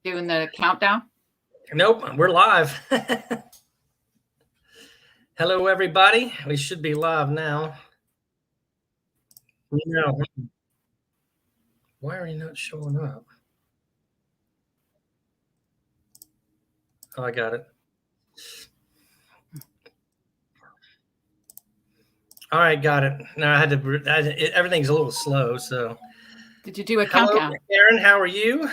doing the countdown? Nope, we're live. Hello, everybody. We should be live now. No. Why are you not showing up? Oh, I got it. All right, got it. No, everything's a little slow, so. Did you do a countdown? Aaron, how are you?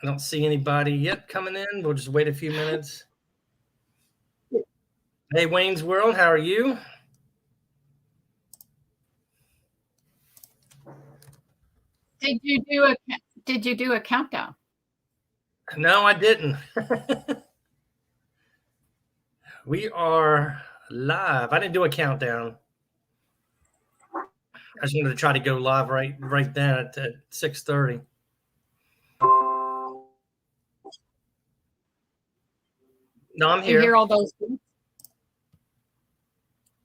I don't see anybody yet coming in. We'll just wait a few minutes. Hey, Wayne's World, how are you? Did you do a countdown? No, I didn't. We are live. I didn't do a countdown. I just wanted to try to go live right then at 6:30. No, I'm here. You hear all those things?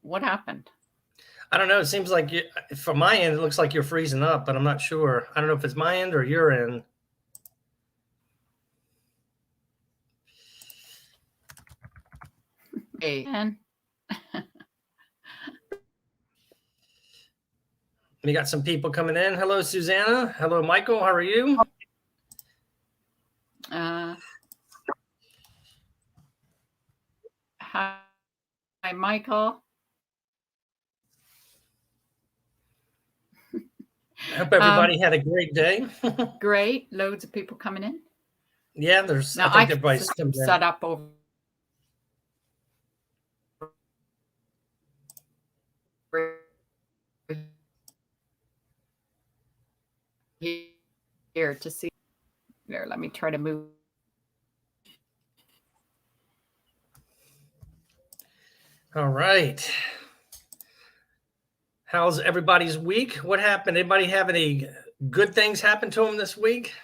What happened? I don't know. It seems like from my end, it looks like you're freezing up, but I'm not sure. I don't know if it's my end or your end. Hey. We got some people coming in. Hello, Susanna. Hello, Michael. How are you? Hi, Michael. I hope everybody had a great day. Great. Loads of people coming in. Yeah, now, I think everybody's set up over here to see. There, let me try to move. All right. How's everybody's week? What happened? Anybody have any good things happen to them this week?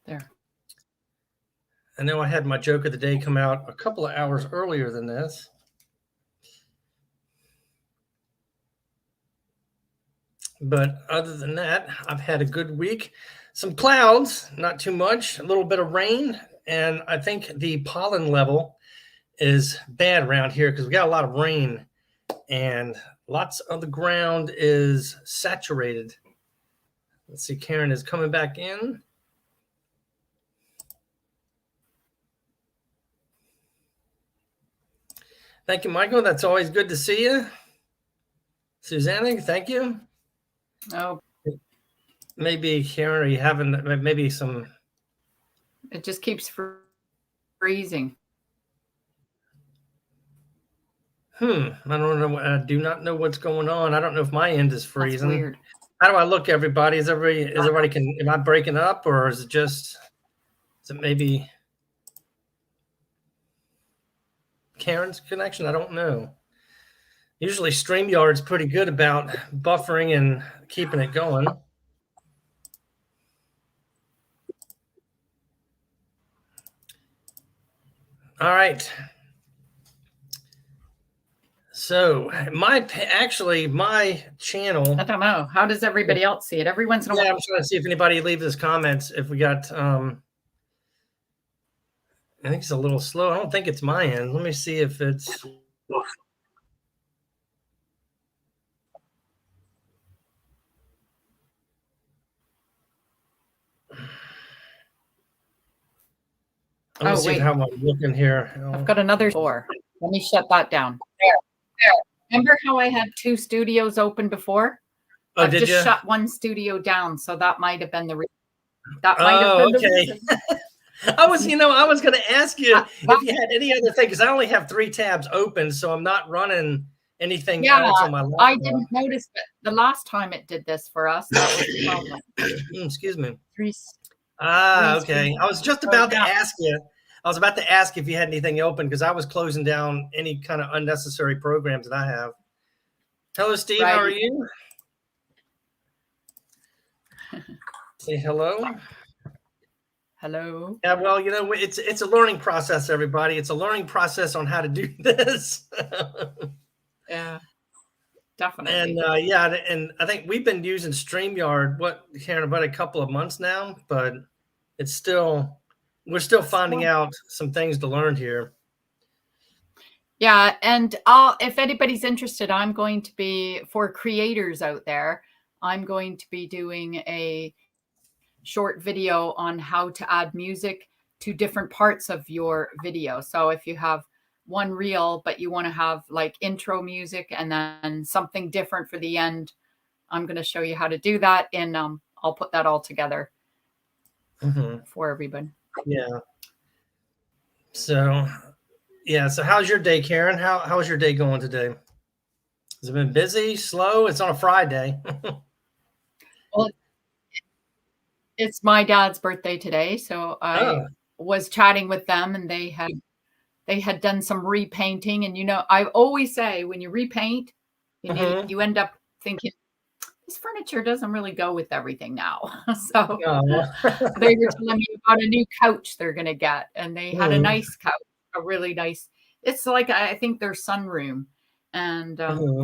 There. I know I had my joke of the day come out a couple of hours earlier than this. But other than that, I've had a good week. Some clouds, not too much, a little bit of rain. And I think the pollen level is bad around here because we got a lot of rain and lots of the ground is saturated. Let's see, Karen is coming back in. Thank you, Michael. That's always good to see you. Susanna, thank you. Oh. Maybe, Karen, are you having maybe some... It just keeps freezing. I don't know. I do not know what's going on. I don't know if my end is freezing. That's weird. How do I look, everybody? Am I breaking up, or is it maybe Karen's connection? I don't know. Usually StreamYard's pretty good about buffering and keeping it going. All right. So my channel. I don't know. How does everybody else see it? Every once in a while. I'm trying to see if anybody leaves us comments. If we got, I think it's a little slow. I don't think it's my end. Let me see if it's. Let me see how I'm looking here. I've got another door. Let me shut that down. There. Remember how I had 2 studios open before? Oh, I've just shut one studio down, so that might have been the reason. Okay. I was going to ask you if you had any other thing, because I only have 3 tabs open, so I'm not running anything else on my laptop. I didn't notice that the last time it did this for us. That was the problem. Excuse me. Okay. I was just about to ask you. I was about to ask if you had anything open because I was closing down any kind of unnecessary programs that I have. Hello, Steve. How are you? Say hello. Hello. Yeah, well, it's a learning process, everybody. It's a learning process on how to do this. Yeah. definitely. Yeah, and I think we've been using StreamYard, Karen, about a couple of months now, but it's still we're still finding out some things to learn here. Yeah, and if anybody's interested, I'm going to be, for creators out there, I'm going to be doing a short video on how to add music to different parts of your video. So if you have one reel, but you want to have like intro music and then something different for the end, I'm going to show you how to do that. And I'll put that all together for everybody. Yeah. So, yeah. So how's your day, Karen? How's your day going today? Has it been busy, slow? It's on a Friday. Well, it's my dad's birthday today, so I Oh. was chatting with them, and they had done some repainting. And I always say when you repaint, you end up thinking this furniture doesn't really go with everything now. So they were telling me about a new couch they're going to get, and they had a nice couch, a really nice. It's like, I think their sunroom, and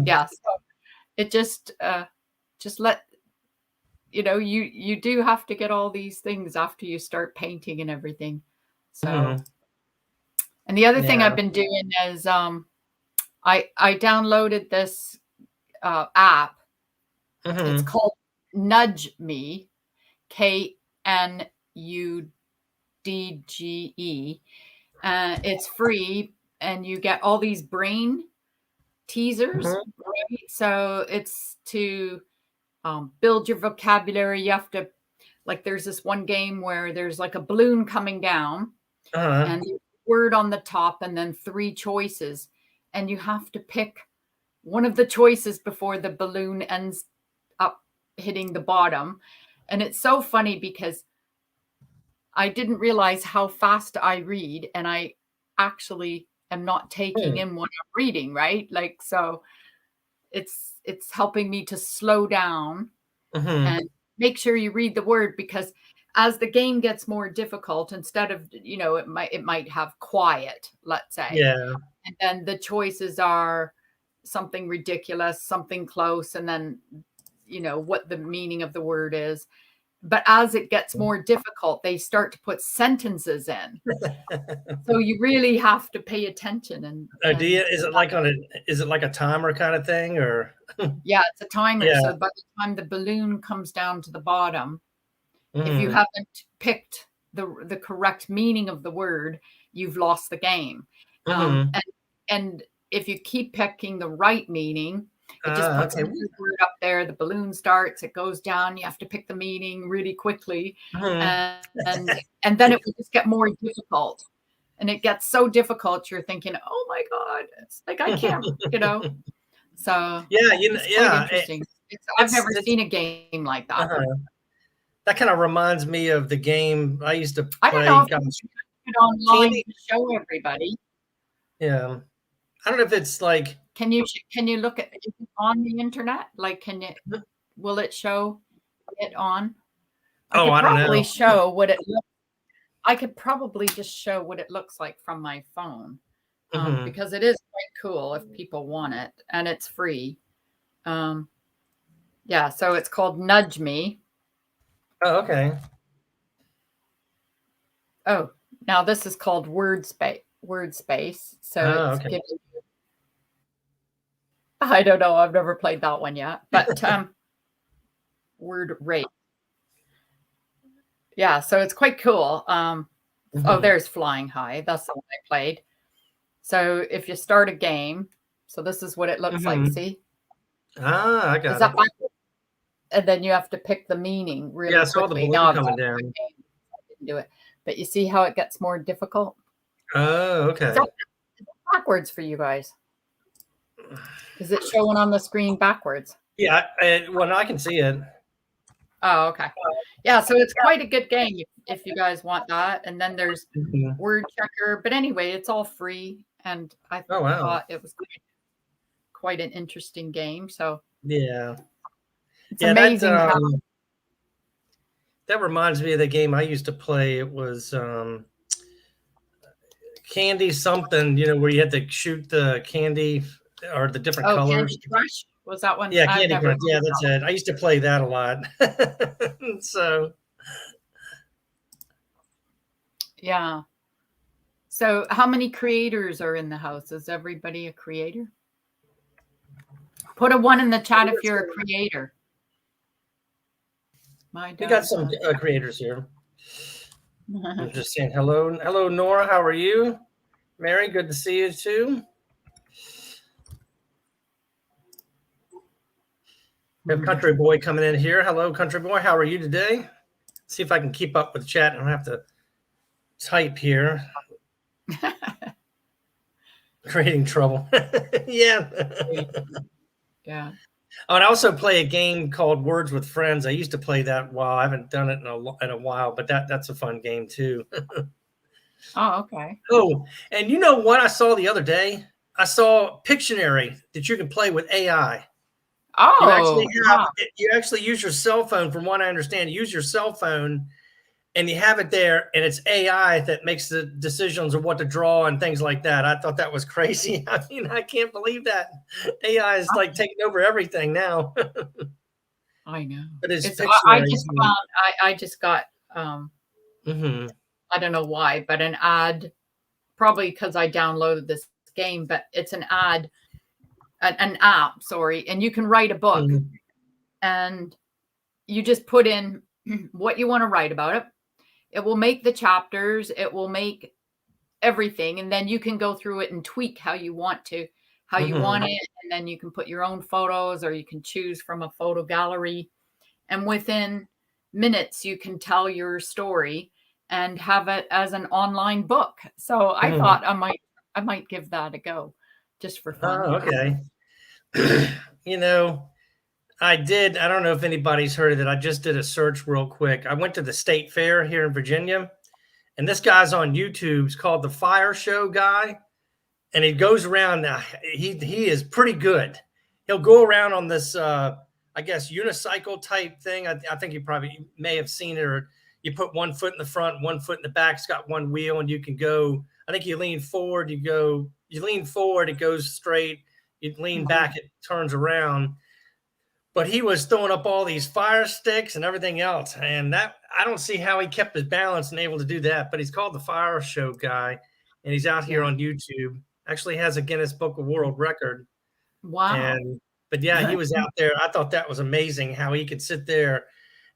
yeah, so it just let you do have to get all these things after you start painting and everything. So, and the other thing I've been doing is I downloaded this app. It's called Nudge Me, KNUDGE. It's free, and you get all these brain teasers, right? So it's to build your vocabulary. You have to, like, there's this one game where there's like a balloon coming down and the word on the top, and then 3 choices, and you have to pick one of the choices before the balloon ends up hitting the bottom. And it's so funny because I didn't realize how fast I read, and I actually am not taking in what I'm reading, right? Like, so it's helping me to slow down and make sure you read the word, because as the game gets more difficult, instead of, it might have quiet, let's say. Yeah. And then the choices are something ridiculous, something close, and then, what the meaning of the word is. But as it gets more difficult, they start to put sentences in. So you really have to pay attention. And is it like a timer kind of thing, or? Yeah, it's a timer. Yeah. So by the time the balloon comes down to the bottom, if you haven't picked the correct meaning of the word, you've lost the game. And if you keep picking the right meaning, it just puts a word up there. The balloon starts, it goes down. You have to pick the meaning really quickly, and then it will just get more difficult. And it gets so difficult, you're thinking, "Oh my God, it's like I can't," So yeah, it's quite interesting. I've never seen a game like that. That kind of reminds me of the game I used to play. I don't know if you can put it online to show everybody. Yeah, I don't know if it's like. Can you look at it on the internet? Like, will it show it on? I could probably show what it looks. I could probably just show what it looks like from my phone, because it is quite cool if people want it, and it's free. Yeah, so it's called Nudge Me. Oh, okay. Oh, now this is called Word Space. So it's giving you, I don't know. I've never played that one yet, but Word Rate. Yeah, so it's quite cool. Oh, there's Flying High. That's the one I played. So if you start a game, so this is what it looks like. See? I got it. And then you have to pick the meaning really quickly. Yeah, I saw the balloon coming down. I didn't do it, but you see how it gets more difficult? Oh, okay. So it's backwards for you guys. Is it showing on the screen backwards? Yeah, well, I can see it. Oh, okay. Yeah, so it's quite a good game if you guys want that. And then there's Word Checker. But anyway, it's all free. And I thought it was quite an interesting game. So yeah, it's amazing how. That reminds me of the game I used to play. It was candy something, where you had to shoot the candy or the different colors. Candy Crush? Was that one? Yeah, I've Candy never heard Crunch. Yeah, of that's it. I used to play that a lot. So that. Yeah. So how many creators are in the house? Is everybody a creator? Put a 1 in the chat if you're a creator. My we got dad some has. creators here. I'm just saying hello. Hello, Nora. How are you? Mary, good to see you too. We have Country Boy coming in here. Hello, Country Boy. How are you today? See if I can keep up with the chat. I don't have to type here. Creating trouble. Yeah. Yeah. Oh, and I also play a game called Words with Friends. I used to play that while I haven't done it in a while, but that's a fun game too. Oh, okay. Oh, and you know what I saw the other day? I saw Pictionary that you can play with AI. You actually Oh, have wow. you actually use your cell phone, from what I understand. You use your cell phone and you have it there, and it's AI that makes the decisions of what to draw and things like that. I thought that was crazy. I mean, I can't believe that AI is like taking over everything now. I know. But it's It's I Pictionary. just found I just got Mm-hmm. I don't know why, but an ad, probably because I downloaded this game, but it's an app, sorry, and you can write a book Mm-hmm. and you just put in what you want to write about it. It will make the chapters, it will make everything, and then you can go through it and tweak how you want Mm-hmm. it, and then you can put your own photos or you can choose from a photo gallery, and within minutes you can tell your story and have it as an online book. So I Mm-hmm. thought I might give that a go just for fun. Oh, okay. You know, I did. I don't know if anybody's heard of it. I just did a search real quick. I went to the state fair here in Virginia, and this guy's on YouTube. He's called the Fire Show Guy, and he goes around. He is pretty good. He'll go around on this, I guess, unicycle type thing. I think you probably may have seen it, or you put one foot in the front, one foot in the back. It's got one wheel, and you can go. I think you lean forward. You lean forward, it goes straight. You lean Mhm. back, it turns around. But he was throwing up all these fire sticks and everything else, and that I don't see how he kept his balance and able to do that. But he's called the Fire Show Guy, and he's out here Yeah. on YouTube. Actually, has a Guinness Book of World Record. Wow. And but yeah, he was out there. I thought that was amazing how he could sit there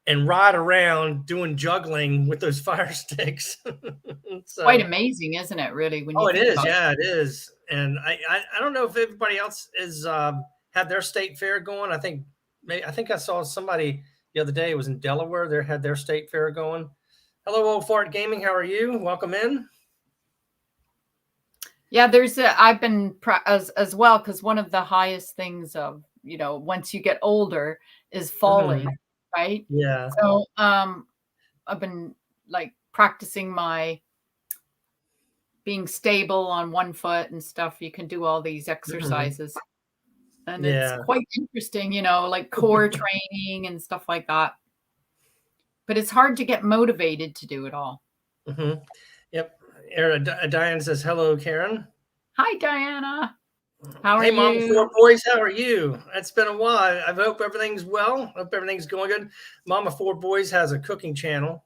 and ride around doing juggling with those fire sticks. Quite So, amazing, isn't it, really, when oh, you it think is. about it? Yeah, it is. And I don't know if everybody else is had their state fair going. I think I saw somebody the other day. It was in Delaware. They had their state fair going. Hello, Old Fart Gaming. How are you? Welcome in. Yeah, I've been as well, because one of the highest things of, once you get older is Mhm. falling, right? Yeah. So, I've been like practicing my being stable on one foot and stuff. You can do all these Mhm. exercises, and it's Yeah. quite interesting, like core training and stuff like that. But it's hard to get motivated to do it all. Mhm. Yep. Diane says hello, Karen. Hi, Diana. How are Hey, Mama Four you? Boys, how are you? It's been a while. I hope everything's well. Hope everything's going good. Mama Four Boys has a cooking channel.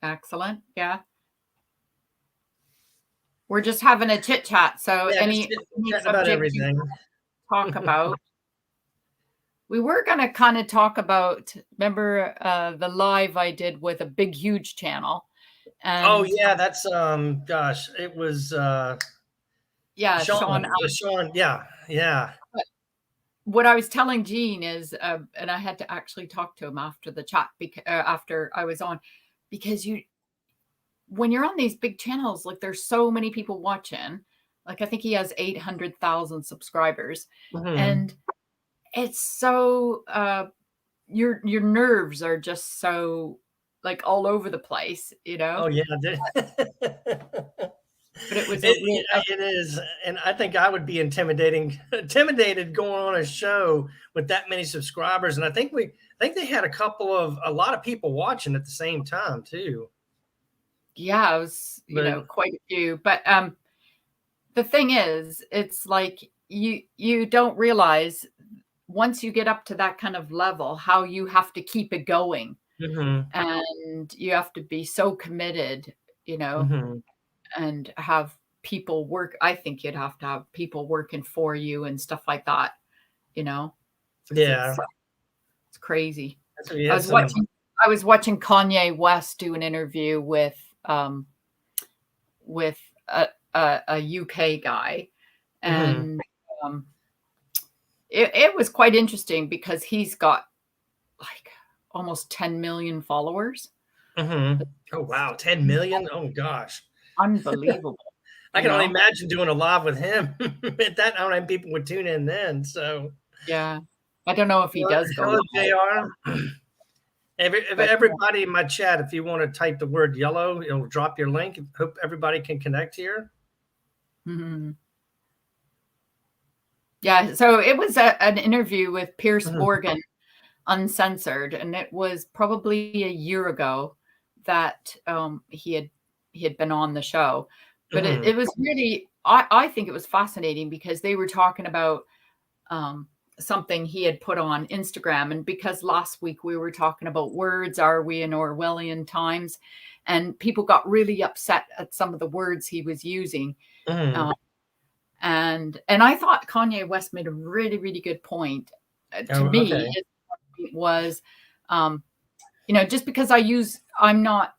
Excellent. Yeah. We're just having a chit chat. So Yeah, just any chatting about subject you everything. talk about. We were going to kind of talk about, remember the live I did with a big, huge channel. Oh And yeah, that's gosh, it was yeah, Sean. Sean. Sean, yeah, yeah. What I was telling Jean is, and I had to actually talk to him after the chat, after I was on, because when you're on these big channels, like there's so many people watching. Like I think he has 800,000 subscribers, Mhm. and it's so your nerves are just so like all over the place, Oh yeah, But it was a real it is, and I think I would be intimidated going on a show with that many subscribers. And I think they had a lot of people watching at the same time too. yeah, it was But quite a few. But the thing is, it's like you don't realize once you get up to that kind of level how you have to keep it going, Mm-hmm. and you have to be so committed, you know, Mm-hmm. and have people work. I think you'd have to have people working for you and stuff like that, you know, because Yeah. it's crazy. So you I had was some. watching I was watching Kanye West do an interview with a UK guy, Mm-hmm. and um, it was quite interesting because he's got like almost 10 million followers. Mm-hmm. Oh wow, 10 million. Oh gosh. Unbelievable, I you can only know? imagine doing a live with him. At that, how many people would tune in then? So, Yeah. I don't know if he does go hello, live, Jr. but Everybody in my chat, if you want to type the word yellow, it'll drop your link. Hope everybody can connect here. mhm. Yeah, so it was an interview with Pierce Mhm, Morgan, uncensored, and it was probably a year ago that he had been on the show. But mhm, it was really, I think it was fascinating because they were talking about um, something he had put on Instagram. And because last week we were talking about words, are we in Orwellian times? And people got really upset at some of the words he was using. mhm. Um, and I thought Kanye West made a really, really good point. To Oh, me, okay. his point was, um, just because I'm not,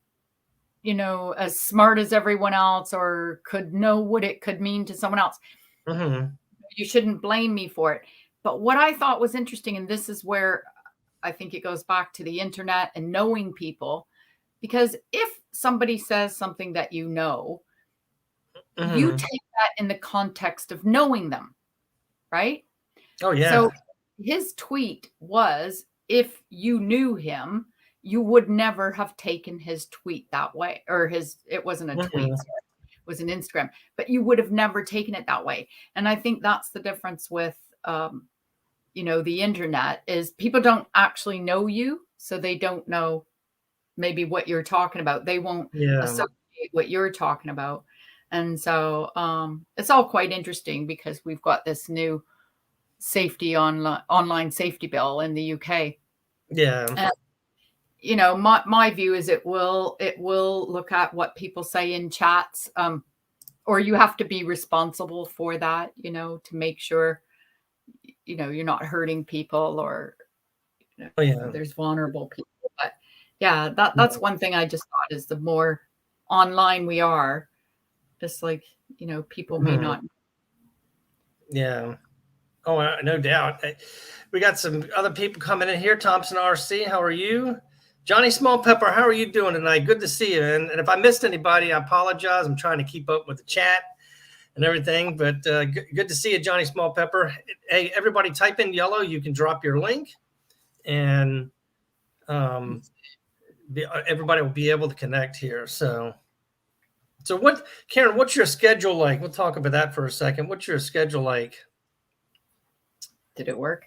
as smart as everyone else or could know what it could mean to someone else. Mhm, You shouldn't blame me for it. But what I thought was interesting, and this is where I think it goes back to the internet and knowing people, because if somebody says something that you mhm. take that in the context of knowing them, right? Oh, So yeah. his tweet was, if you knew him, you would never have taken his tweet that way, or it wasn't a tweet, Mhm. sorry, it was an Instagram, but you would have never taken it that way. And I think that's the difference with, the internet is people don't actually know you, so they don't know maybe what you're talking about. They won't Yeah. associate what you're talking about. And so it's all quite interesting because we've got this new safety online safety bill in the UK. Yeah. And my view is it will look at what people say in chats, or you have to be responsible for that, to make sure you're not hurting people, or Oh, yeah. there's vulnerable people. But yeah, that's one thing I just thought is the more online we are, just like, people may Mhm. not. Yeah. Oh, no doubt. We got some other people coming in here. Thompson RC, how are you? Johnny Small Pepper, how are you doing tonight? Good to see you. And if I missed anybody, I apologize. I'm trying to keep up with the chat and everything, but good to see you, Johnny Small Pepper. Hey, everybody, type in yellow. You can drop your link, and um, everybody will be able to connect here. So what, Karen? What's your schedule like? We'll talk about that for a second. What's your schedule like? Did it work?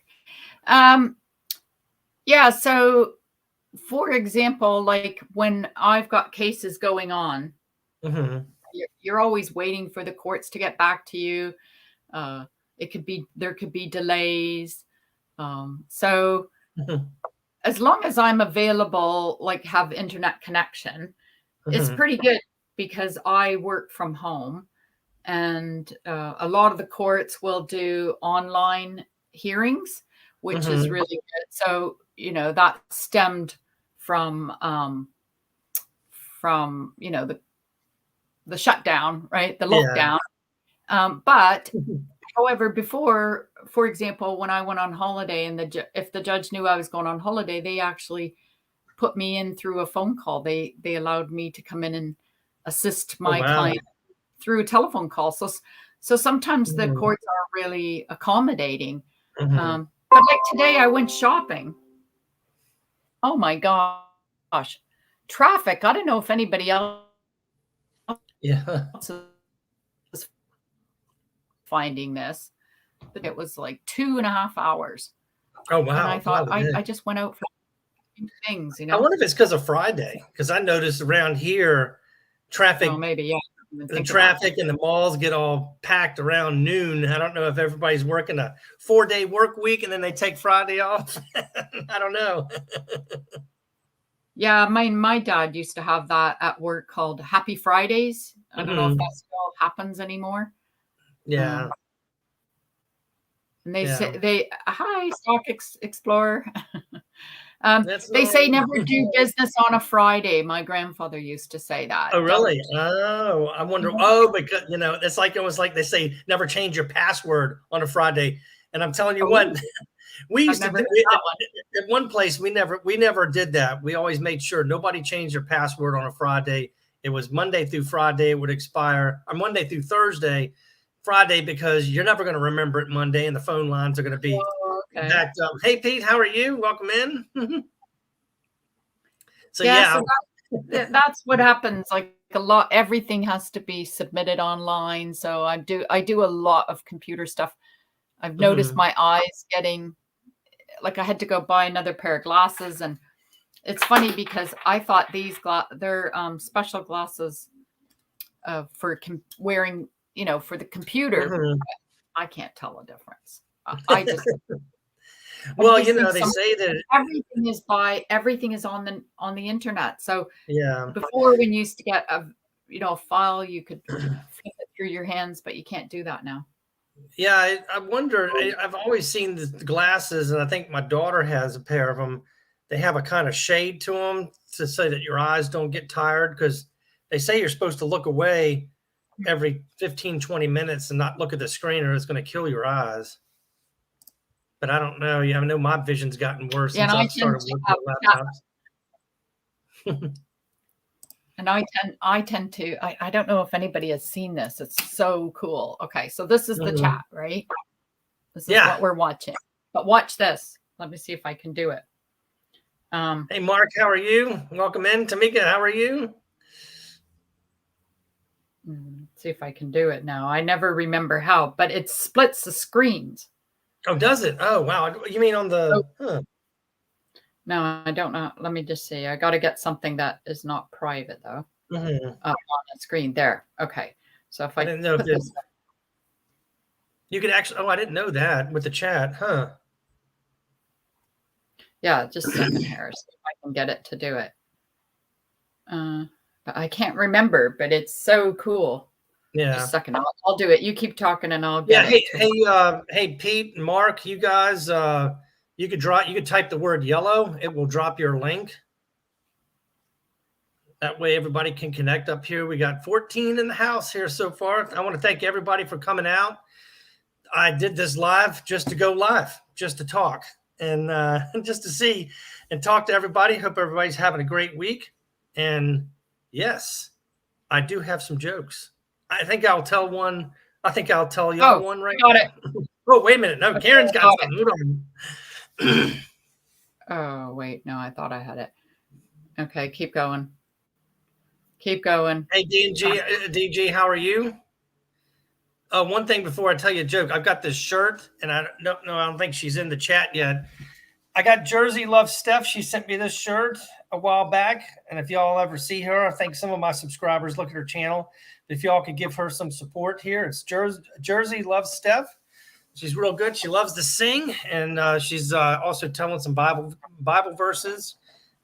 Um, yeah. So, for example, like when I've got cases going on, Mm-hmm. you're always waiting for the courts to get back to you. Uh, there could be delays. So Mm-hmm. as long as I'm available, like have internet connection, it's Mm-hmm. pretty good because I work from home, and a lot of the courts will do online hearings, which is Mm-hmm. really good. So that stemmed from the shutdown, right? The Yeah. lockdown. But however, before, for example, when I went on holiday and if the judge knew I was going on holiday, they actually put me in through a phone call. They allowed me to come in and assist Oh my wow. client through a telephone call. So sometimes the Mm-hmm. courts are really accommodating. Mm-hmm. But like today, I went shopping. Oh my gosh, traffic! I don't know if anybody else Yeah. is finding this, but it was like 2.5 hours. Oh And I wow. thought, Wow. Yeah. I just went out for things, I wonder if it's because of Friday. Because I noticed around here, Oh, traffic maybe, yeah. even the think about it. traffic and the malls get all packed around noon. I don't know if everybody's working a 4-day work week and then they take Friday off. I don't know. Yeah, my dad used to have that at work called Happy Fridays. I don't know if Mhm. that still happens anymore. Yeah, Um, and they say yeah. hi, Stock Explorer. That's They say never no. do business on a Friday. My grandfather used to say that. Oh, Don't. really? Oh, I wonder. Mhm. Oh, because it's like almost like they say never change your password on a Friday. And I'm telling you what, Oh, we I've used to never do heard that one. at one place. We never did that. We always made sure nobody changed their password on a Friday. It was Monday through Friday. It would expire on Monday through Thursday, Friday, because you're never going to remember it Monday, and the phone lines are going to be Oh, okay. backed up. Hey, Pete, how are you? Welcome in. So Yeah, yeah. so that's what happens. Like a lot, everything has to be submitted online. So I do a lot of computer stuff. I've noticed Mhm. my eyes getting like I had to go buy another pair of glasses, and it's funny because I thought they're special glasses for wearing, for the computer. Mhm. I can't tell a difference. I Well, just think they say that. everything is on the internet. So Yeah. before, when you used to get a file, you could flip it through your hands, but you can't do that now. Yeah, I wonder. I've always seen the glasses, and I think my daughter has a pair of them. They have a kind of shade to them to say that your eyes don't get tired because they say you're supposed to look away every 15, 20 minutes and not look at the screen or it's going to kill your eyes. But I don't know. Yeah, I know my vision's gotten worse Yeah, and since I I've tend started to working have with that, laptops. and I tend to. I don't know if anybody has seen this. It's so cool. Okay, so this is the Mhm. chat, right? This is Yeah. what we're watching. But watch this. Let me see if I can do it. Um, Hey, Mark, how are you? Welcome in. Tamika, how are you? see if I can do it now. I never remember how, but it splits the screens. Oh, does it? Oh, wow. You mean on Oh, the? Huh. no, I don't know. Let me just see. I got to get something that is not private though. Mhm. Up on the screen there. Okay. So if I I didn't know if put this, you could actually. Oh, I didn't know that with the chat, huh? yeah, just a second here. See if I can get it to do it. Uh, but I can't remember, but it's so cool. Just a Yeah. second. I'll do it. You keep talking and I'll Yeah. get Hey, it to. hey, Pete, Mark, you guys, you could type the word yellow. It will drop your link. That way everybody can connect up here. We got 14 in the house here so far. I want to thank everybody for coming out. I did this live just to go live, just to talk and just to see and talk to everybody. Hope everybody's having a great week. And yes, I do have some jokes. I think I'll tell one. I think I'll tell y'all Oh, one right got it. now. Oh, wait a minute. No, Okay, Karen's I got got it. something. Hold on. Oh, wait. No, I thought I had it. Okay, keep going. Keep going. Hey, DG, how are you? One thing before I tell you a joke, I've got this shirt, and I don't know. I don't think she's in the chat yet. I got Jersey Love Steph. She sent me this shirt a while back, and if y'all ever see her, I think some of my subscribers look at her channel. If y'all could give her some support here, it's Jersey Love Steph. She's real good. She loves to sing, and she's also telling some Bible verses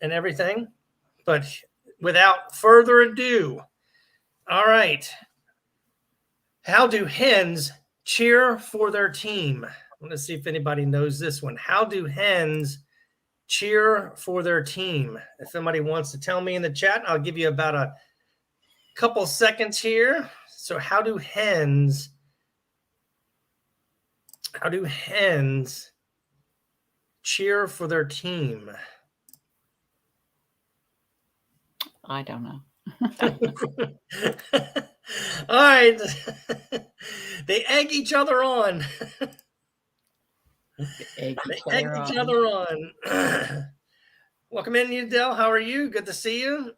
and everything. But without further ado, all right. How do hens cheer for their team? I want to see if anybody knows this one. How do hens cheer for their team? If somebody wants to tell me in the chat, I'll give you about a couple seconds here. So how do hens cheer for their team? I don't know. All right. They egg each other on. Egg They each egg other each on. other on. Welcome in, Udell. How are you? Good to see you.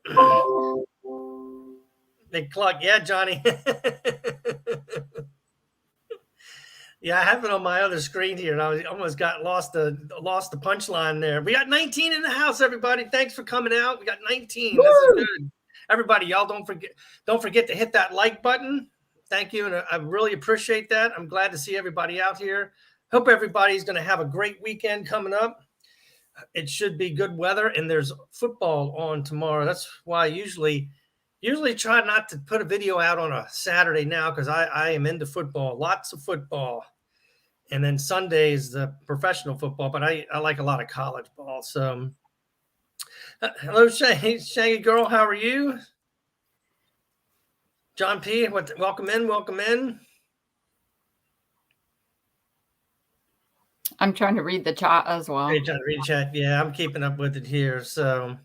They cluck. Yeah, Johnny. Yeah, I have it on my other screen here, and I almost got lost the punchline there. We got 19 in the house, everybody. Thanks for coming out. We got 19. This is Woo! good. everybody, y'all don't forget to hit that like button. Thank you, and I really appreciate that. I'm glad to see everybody out here. Hope everybody's going to have a great weekend coming up. It should be good weather, and there's football on tomorrow. That's why I usually try not to put a video out on a Saturday now, because I am into football, lots of football. And then Sunday is the professional football, but I like a lot of college ball. So, hello, Shaggy Girl. How are you? John P., welcome in, welcome in. I'm trying to read the chat as well. Hey, trying to read chat. Yeah, I'm keeping up with it here. So,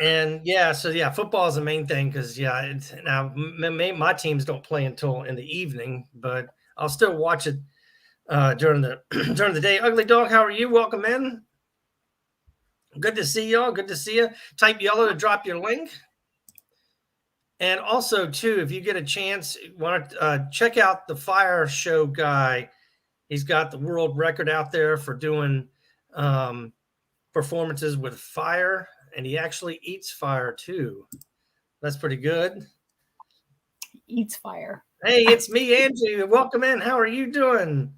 and yeah, football is the main thing, because now my teams don't play until in the evening, but I'll still watch it during the day. Ugly Dog, how are you? Welcome in. Good to see y'all. Good to see you. Type yellow to drop your link. And also, too, if you get a chance, want to check out the fire show guy. He's got the world record out there for doing performances with fire, and he actually eats fire too. That's pretty good. Eats fire. Hey, it's me, Angie. Welcome in. How are you doing?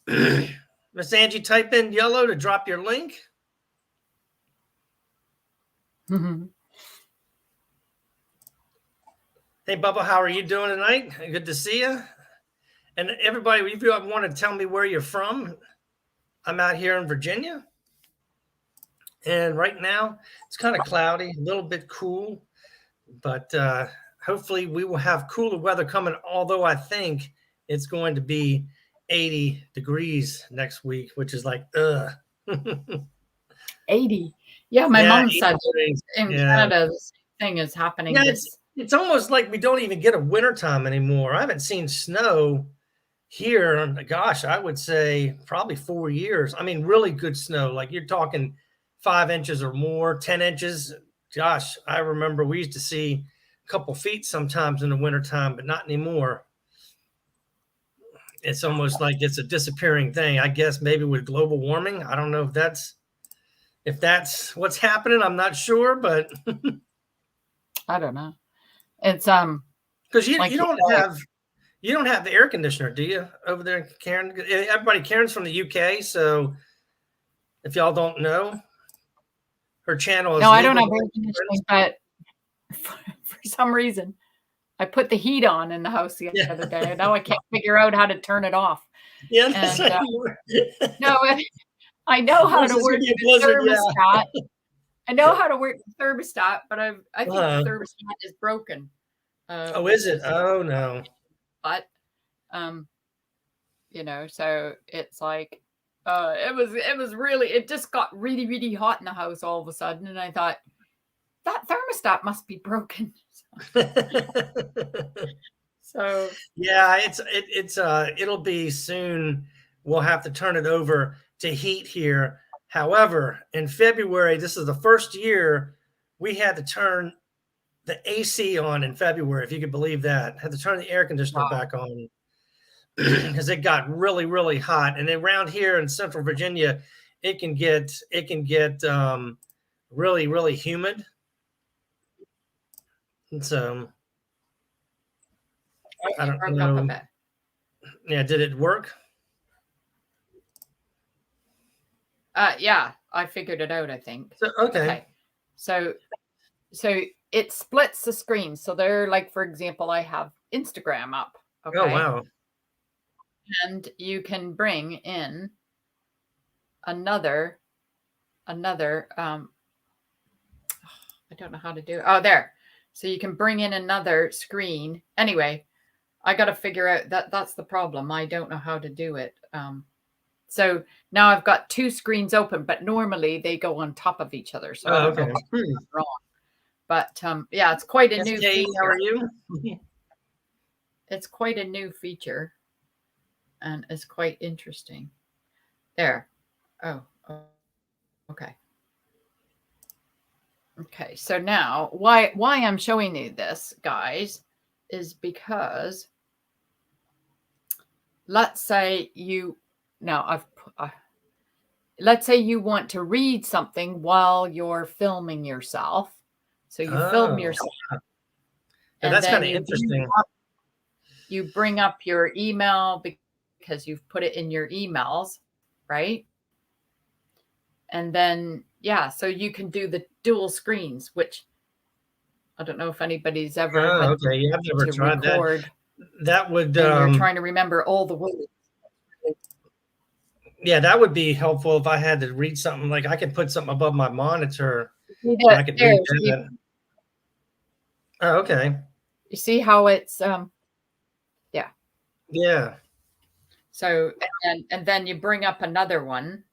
Miss Angie, type in yellow to drop your link. Mm-hmm. Hey, Bubba, how are you doing tonight? Good to see you. And everybody, if you want to tell me where you're from, I'm out here in Virginia. And right now, it's kind of cloudy, a little bit cool. But hopefully we will have cooler weather coming, although I think it's going to be 80 degrees next week, which is like, 80. Yeah, my mom said in Canada, the same thing is happening. Yeah, it's almost like we don't even get a wintertime anymore. I haven't seen snow here, gosh, I would say probably 4 years. I mean, really good snow. Like you're talking 5 inches or more, 10 inches. Gosh, I remember we used to see a couple feet sometimes in the wintertime, but not anymore. It's almost like it's a disappearing thing. I guess maybe with global warming. I don't know if that's what's happening. I'm not sure, but I don't know. It's because you don't have the air conditioner, do you, over there, Karen? Karen's from the UK, so if y'all don't know, her channel is. No, I don't have air conditioning, but for some reason, I put the heat on in the house the other day, and now I can't figure out how to turn it off. Yeah, that's no, I know how to work the thermostat. Yeah. I know how to work the thermostat, but I think the thermostat is broken. Is it? Oh no. But so it's like it just got really, really hot in the house all of a sudden, and I thought that thermostat must be broken. So yeah, it'll be soon. We'll have to turn it over to heat here. However, in February, this is the first year we had to turn the AC on in February, if you could believe that. Had to turn the air conditioner back on because it got really, really hot. And around here in Central Virginia, it can get really, really humid. And so I don't know. Yeah, did it work? Yeah, I figured it out, I think. So, okay. So it splits the screen. So they're like, for example, I have Instagram up. Okay. Oh, wow. And you can bring in another, I don't know how to do it. Oh, there. So you can bring in another screen. Anyway, I got to figure out that's the problem. I don't know how to do it. So now I've got two screens open, but normally they go on top of each other. So I don't know what's wrong. But yeah, it's quite a new feature. How are you? It's quite a new feature, and it's quite interesting. There. Oh, okay. Okay, so now why I'm showing you this, guys, is because let's say let's say you want to read something while you're filming yourself. So you film Oh, yourself, and and that's kind then of interesting. you bring up your email because you've put it in your emails, right? And then, yeah, so you can do the dual screens, which I don't know if anybody's ever Oh, had okay. Yeah, I've never to tried that. record That would, and you're trying to remember all the words. yeah, that would be helpful if I had to read something. Like I could put something above my monitor and I could There, read see, that. Oh, okay. you see how it's yeah. Yeah. So and then you bring up another one,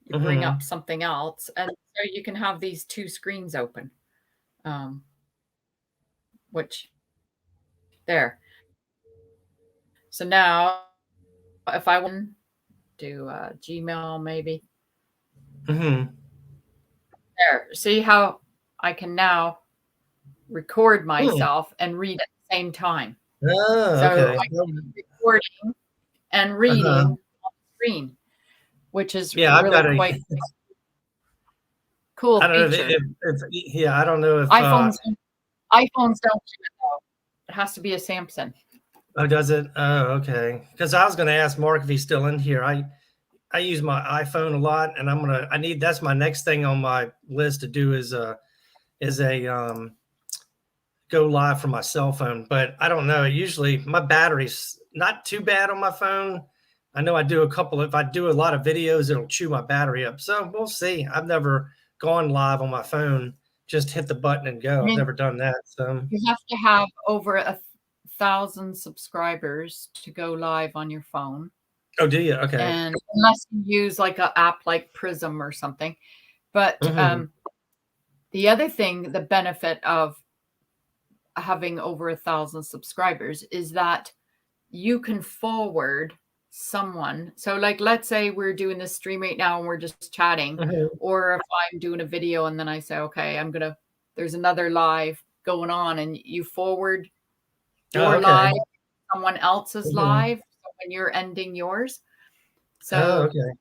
you bring Hmm. up something else, and so you can have these two screens open. Um, which there. So now if I want to do Gmail maybe. Hmm. There. See how I can now record Hmm. myself and read at the same time. Oh, So okay. I can be recording and Uh-huh. reading on the screen, which is Yeah, I've got really a. quite cool I don't know feature. yeah, I don't know if. iPhones iPhones don't do it though. It has to be a Samsung. Oh, does it? Oh, okay. Because I was going to ask Mark if he's still in here. I use my iPhone a lot, and I need that's my next thing on my list to do is a go live from my cell phone. But I don't know. Usually my battery's not too bad on my phone. I know I do a couple. If I do a lot of videos, it'll chew my battery up. So we'll see. I've never gone live on my phone. Just hit the button and I go. I've mean, never done that. So you have to have over 1,000 subscribers to go live on your phone. oh, do you? Okay. And unless you use like an app like Prism or something. But Hmm. the other thing, the benefit of having over 1,000 subscribers is that you can forward someone. So, like, let's say we're doing this stream right now and we're just chatting, Hmm. or if I'm doing a video and then I say, okay, there's another live going on, and you forward Oh, your okay. live, someone else's Hmm. live when you're ending yours. Oh, So, okay.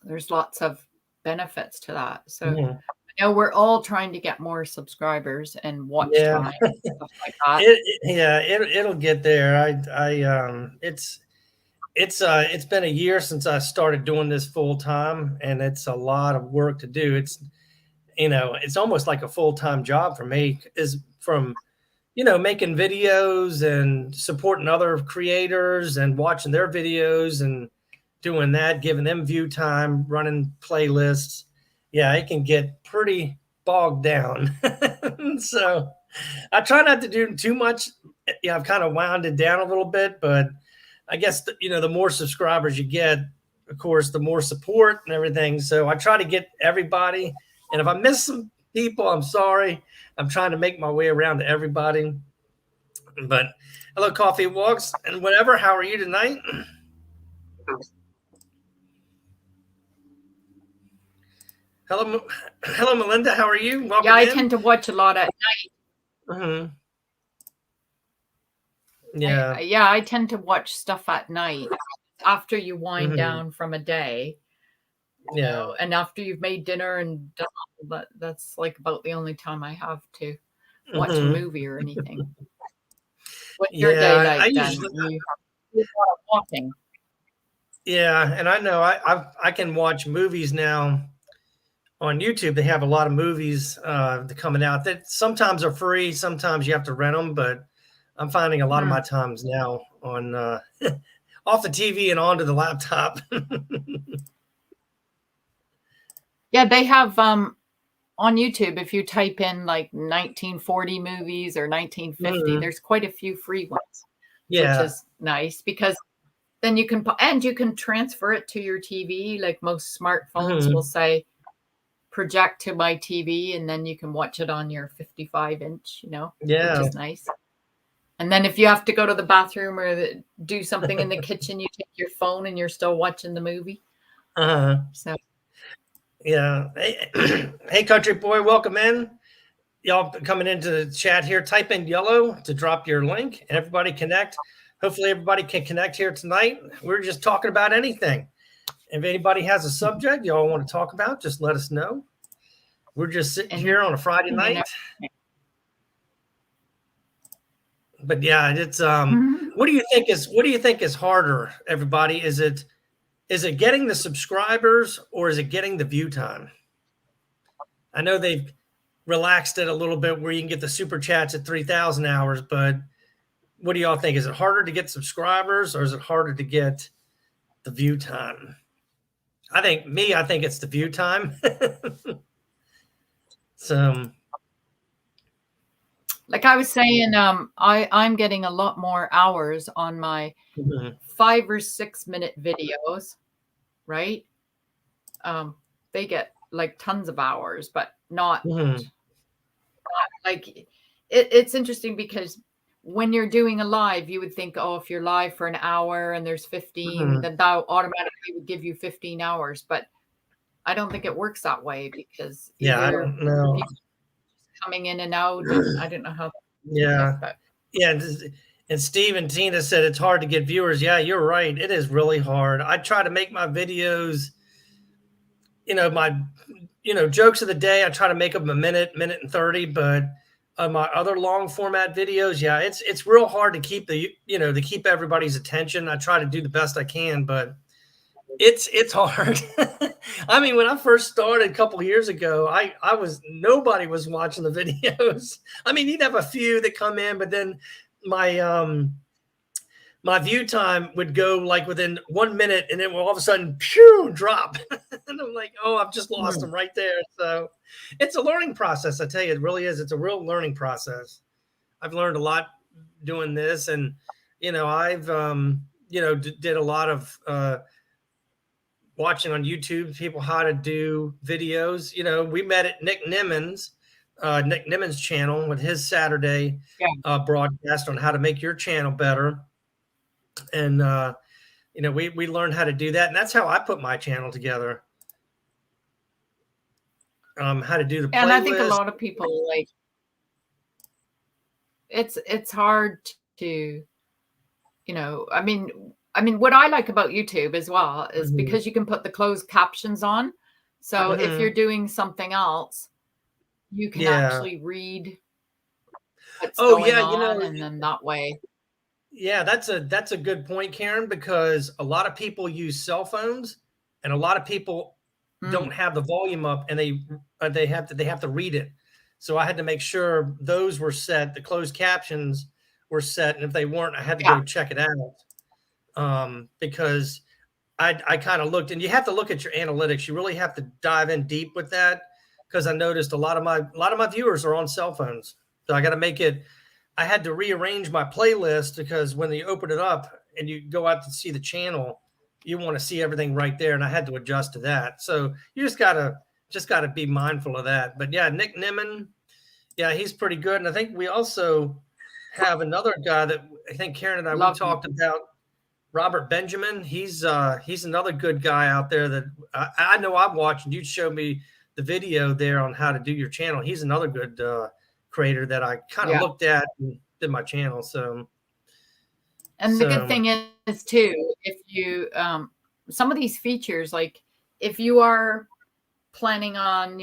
there's lots of benefits to that. So, Mhm. I know we're all trying to get more subscribers and watch Yeah. time, stuff like that. Yeah, it'll get there. It's been a year since I started doing this full time, and it's a lot of work to do. It's almost like a full-time job for me, is from, making videos and supporting other creators and watching their videos and doing that, giving them view time, running playlists. Yeah, it can get pretty bogged down. So I try not to do too much. Yeah, I've kind of wound it down a little bit, but I guess the more subscribers you get, of course, the more support and everything. So I try to get everybody. And if I miss some people, I'm sorry. I'm trying to make my way around to everybody. But hello, Coffee Walks and whatever. How are you tonight? Hello, hello, Melinda. How are you? Yeah, Welcome I in. tend to watch a lot at Hmm. night. Yeah. Yeah, I tend to watch stuff at night after you wind Hmm. down from a day, Yeah. and after you've made dinner and done, that's like about the only time I have to watch a Hmm. movie or anything. What's your day Yeah. I like then? usually, You do a lot of walking. yeah, and I know I can watch movies now on YouTube. They have a lot of movies coming out that sometimes are free, sometimes you have to rent them. But I'm finding a lot of my Hmm. times now on off the TV and onto the laptop. Yeah, they have on YouTube, if you type in like 1940 movies or 1950, Hmm. there's quite a few free ones, which Yeah. is nice because then you can transfer it to your TV. Like most smartphones will Hmm. say project to my TV, and then you can watch it on your 55-inch, which Yeah. is nice. And then if you have to go to the bathroom or do something in the kitchen, you take your phone and you're still watching the movie. Uh-huh. So Yeah. Hey, hey, country boy, welcome in. Y'all coming into the chat here. Type in yellow to drop your link, and everybody connect. Hopefully, everybody can connect here tonight. We're just talking about anything. If anybody has a subject y'all want to talk about, just let us know. we're just sitting and here on a Friday night. But yeah, it's what do you think is harder, everybody? Is it getting the subscribers or is it getting the view time? I know they've relaxed it a little bit where you can get the super chats at 3,000 hours, but what do y'all think? Is it harder to get subscribers or is it harder to get the view time? I think it's the view time. So like I was saying, I'm getting a lot more hours on my 5 or 6 minute videos, right? They get like tons of hours, but not like it's interesting because when you're doing a live, you would think, oh, if you're live for an hour and there's 15, then that automatically would give you 15 hours. But I don't think it works that way because I either don't know. people coming in and out, and I don't know how. And Steve and Tina said it's hard to get viewers. Yeah, you're right. It is really hard. I try to make my videos, my jokes of the day. I try to make them a minute and 30, but my other long format videos, yeah, it's real hard to keep to keep everybody's attention. I try to do the best I can, but it's hard. I mean, when I first started a couple years ago, nobody was watching the videos. I mean, you'd have a few that come in, but then my view time would go like within 1 minute, and then all of a sudden, drop. And I'm like, oh, I've just lost them right there. So it's a learning process. I tell you, it really is. It's a real learning process. I've learned a lot doing this, and I've did a lot of watching on YouTube people how to do videos. We met at Nick Nimmons' channel with his Saturday broadcast on how to make your channel better. And we learned how to do that, and that's how I put my channel together. How to do the playlist. And I think a lot of people like it's hard to, I mean, what I like about YouTube as well is because you can put the closed captions on. So if you're doing something else, you can actually read what's going on, and then that way. Yeah, that's a good point, Karen, because a lot of people use cell phones, and a lot of people don't have the volume up, and they have to read it. So I had to make sure those were set, the closed captions were set, and if they weren't, I had to go check it out. Because I kind of looked, and you have to look at your analytics. You really have to dive in deep with that, because I noticed a lot of my viewers are on cell phones. So I got to make it. I had to rearrange my playlist because when you open it up and you go out to see the channel, you want to see everything right there, and I had to adjust to that. So you just gotta be mindful of that. But yeah, Nick Nimmin, yeah, he's pretty good, and I think we also have another guy that I think Karen and I talked about, Robert Benjamin. He's another good guy out there that I know I've watched, and you showed me the video there on how to do your channel. He's another good creator that I kind of looked at and did my channel. And the good thing is too, if you some of these features, like if you are planning on,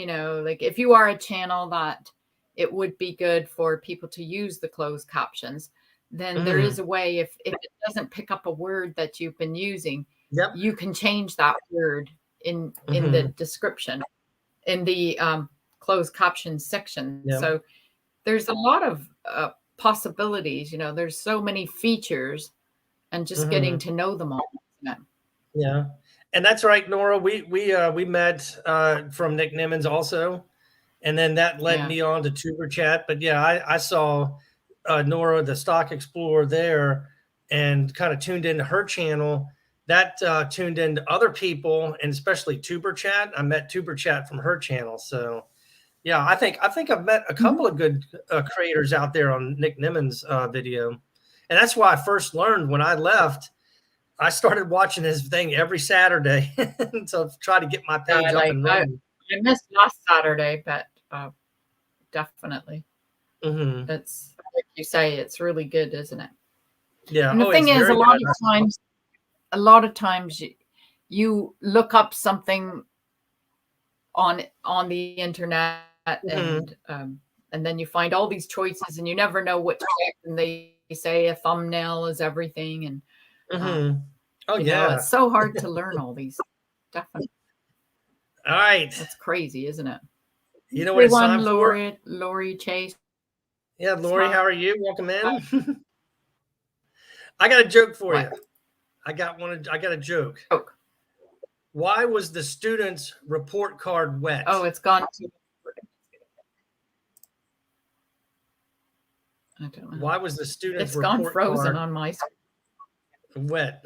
like if you are a channel that it would be good for people to use the closed captions, then there is a way, if it doesn't pick up a word that you've been using, you can change that word in the description, in the closed caption section. So there's a lot of possibilities. There's so many features, and just getting to know them all. Yeah, and that's right, Nora. We met from Nick Nimmons also, and then that led me on to Tuber Chat. But yeah, I saw Nora, the Stock Explorer, there, and kind of tuned into her channel. That tuned into other people, and especially Tuber Chat. I met Tuber Chat from her channel. So yeah, I think I've met a couple of good creators out there on Nick Nimmons' video, and that's why I first learned when I left. I started watching his thing every Saturday to try to get my page up and running. I missed last Saturday, but definitely, it's like you say, it's really good, isn't it? Yeah. And the thing is, a lot of times, you look up something on the internet, Mm-hmm. and then you find all these choices, and you never know what to pick. And they say a thumbnail is everything, and Mm-hmm. Oh yeah. it's so hard to learn all these. Definitely, All right. that's crazy, isn't it? You know what it's Everyone, time for? Lori Chase. Yeah, Lori, how Hi. are you? Welcome in. I got a joke for What you. I got a joke. joke? Why was the student's report card wet? Oh, it's gone. I don't know. Why was the student's It's gone report frozen card on my screen. wet?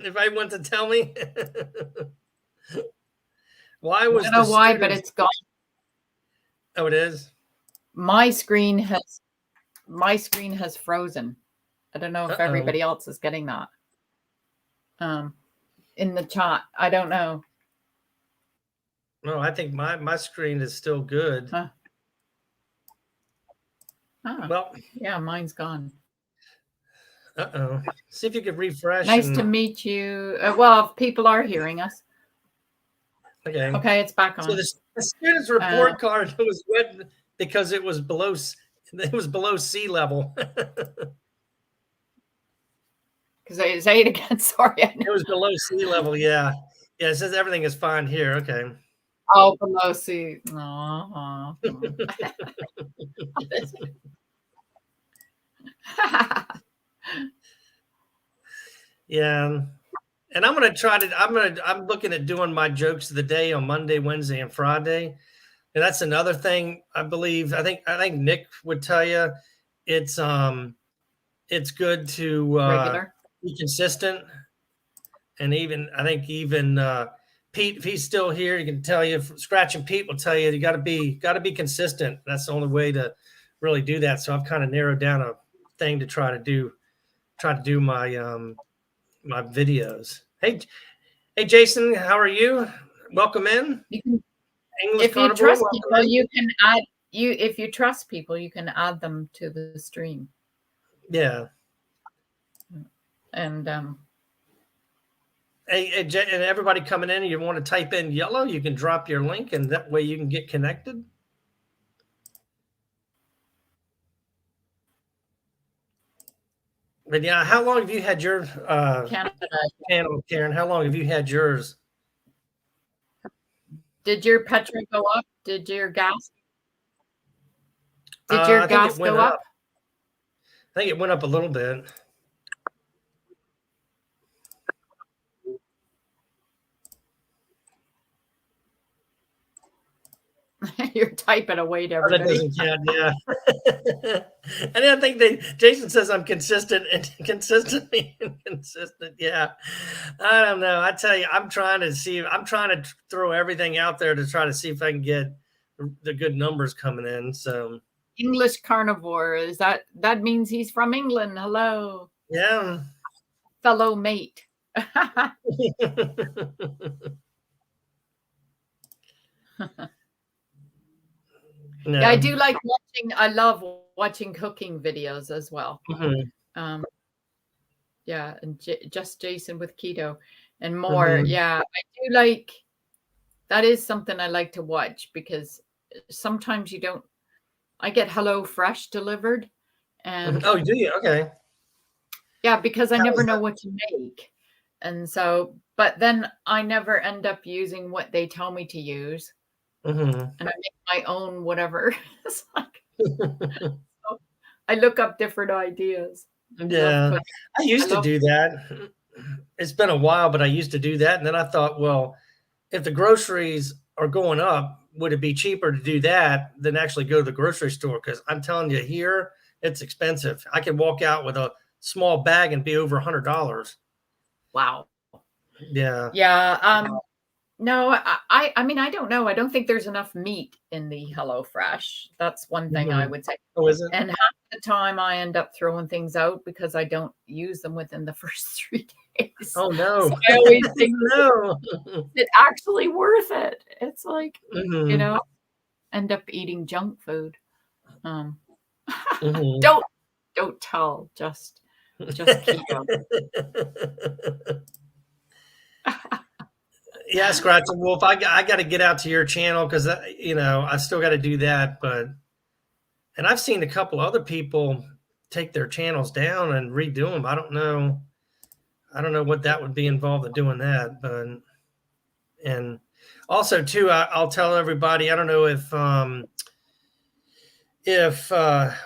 If I want to tell me, why I was don't the know why, but student's? it's gone. Oh, it is. My screen has frozen. I don't know if Uh-oh. everybody else is getting that. In the chat, I don't know. No, I think my screen is still good. Huh. Well, yeah, mine's gone. uh-oh. See if you could refresh. Nice to meet you. Well, people are hearing us. Okay. Okay, it's back on. So the student's report card was wet because it was below sea level. Because say it again. Sorry. It was below sea level. Yeah. Yeah. It says everything is fine here. Okay. Oh, below sea. Yeah. And I'm looking at doing my jokes of the day on Monday, Wednesday, and Friday. And that's another thing I believe. I think Nick would tell you it's good to Regular. be consistent. And I think Pete, if he's still here, he can tell you. Scratching Pete will tell you got to be consistent. That's the only way to really do that. So I've kind of narrowed down a thing to try to do my my videos. Hey, Jason, how are you? Welcome in. If you trust people, you can add if you trust people, you can add them to the stream. Yeah. And Hey, and everybody coming in, you want to type in yellow, you can drop your link, and that way you can get connected. But yeah, how long have you had your channel, Karen? How long have you had yours? Did your petrol go up? Did your gas? Did your gas go up? I think it went up a little bit. You're typing away to everybody. That doesn't count, yeah. And I think Jason says I'm consistent and consistently inconsistent. Yeah. I don't know. I tell you, I'm trying to throw everything out there to try to see if I can get the good numbers coming in. So English carnivore, that means he's from England. Hello. Yeah. Fellow mate. No. Yeah, I do like watching. I love watching cooking videos as well. Mm-hmm. Yeah, and just Jason with keto and more. Mm-hmm. Yeah, I do like. That is something I like to watch because sometimes you don't. I get Hello Fresh delivered, and oh, do you? Okay. Yeah, because I never know what to make, and so. But then I never end up using what they tell me to use. Mm-hmm. And I make my own whatever. It's like, so I look up different ideas. Yeah, I used to do that. It's been a while, but I used to do that. And then I thought, well, if the groceries are going up, would it be cheaper to do that than actually go to the grocery store? Because I'm telling you, here, it's expensive. I can walk out with a small bag and be over $100. Wow. Yeah. Yeah. No, I mean, I don't know. I don't think there's enough meat in the HelloFresh. That's one thing I would say. Oh, is it? And half the time I end up throwing things out because I don't use them within the first 3 days. Oh, no. So I always think, no. It's actually worth it. It's like, end up eating junk food. Don't tell, just keto. Yeah, Scratch and Wolf. I got to get out to your channel because I still got to do that. But and I've seen a couple other people take their channels down and redo them. I don't know. I don't know what that would be involved in doing that, but and also too, I'll tell everybody. I don't know if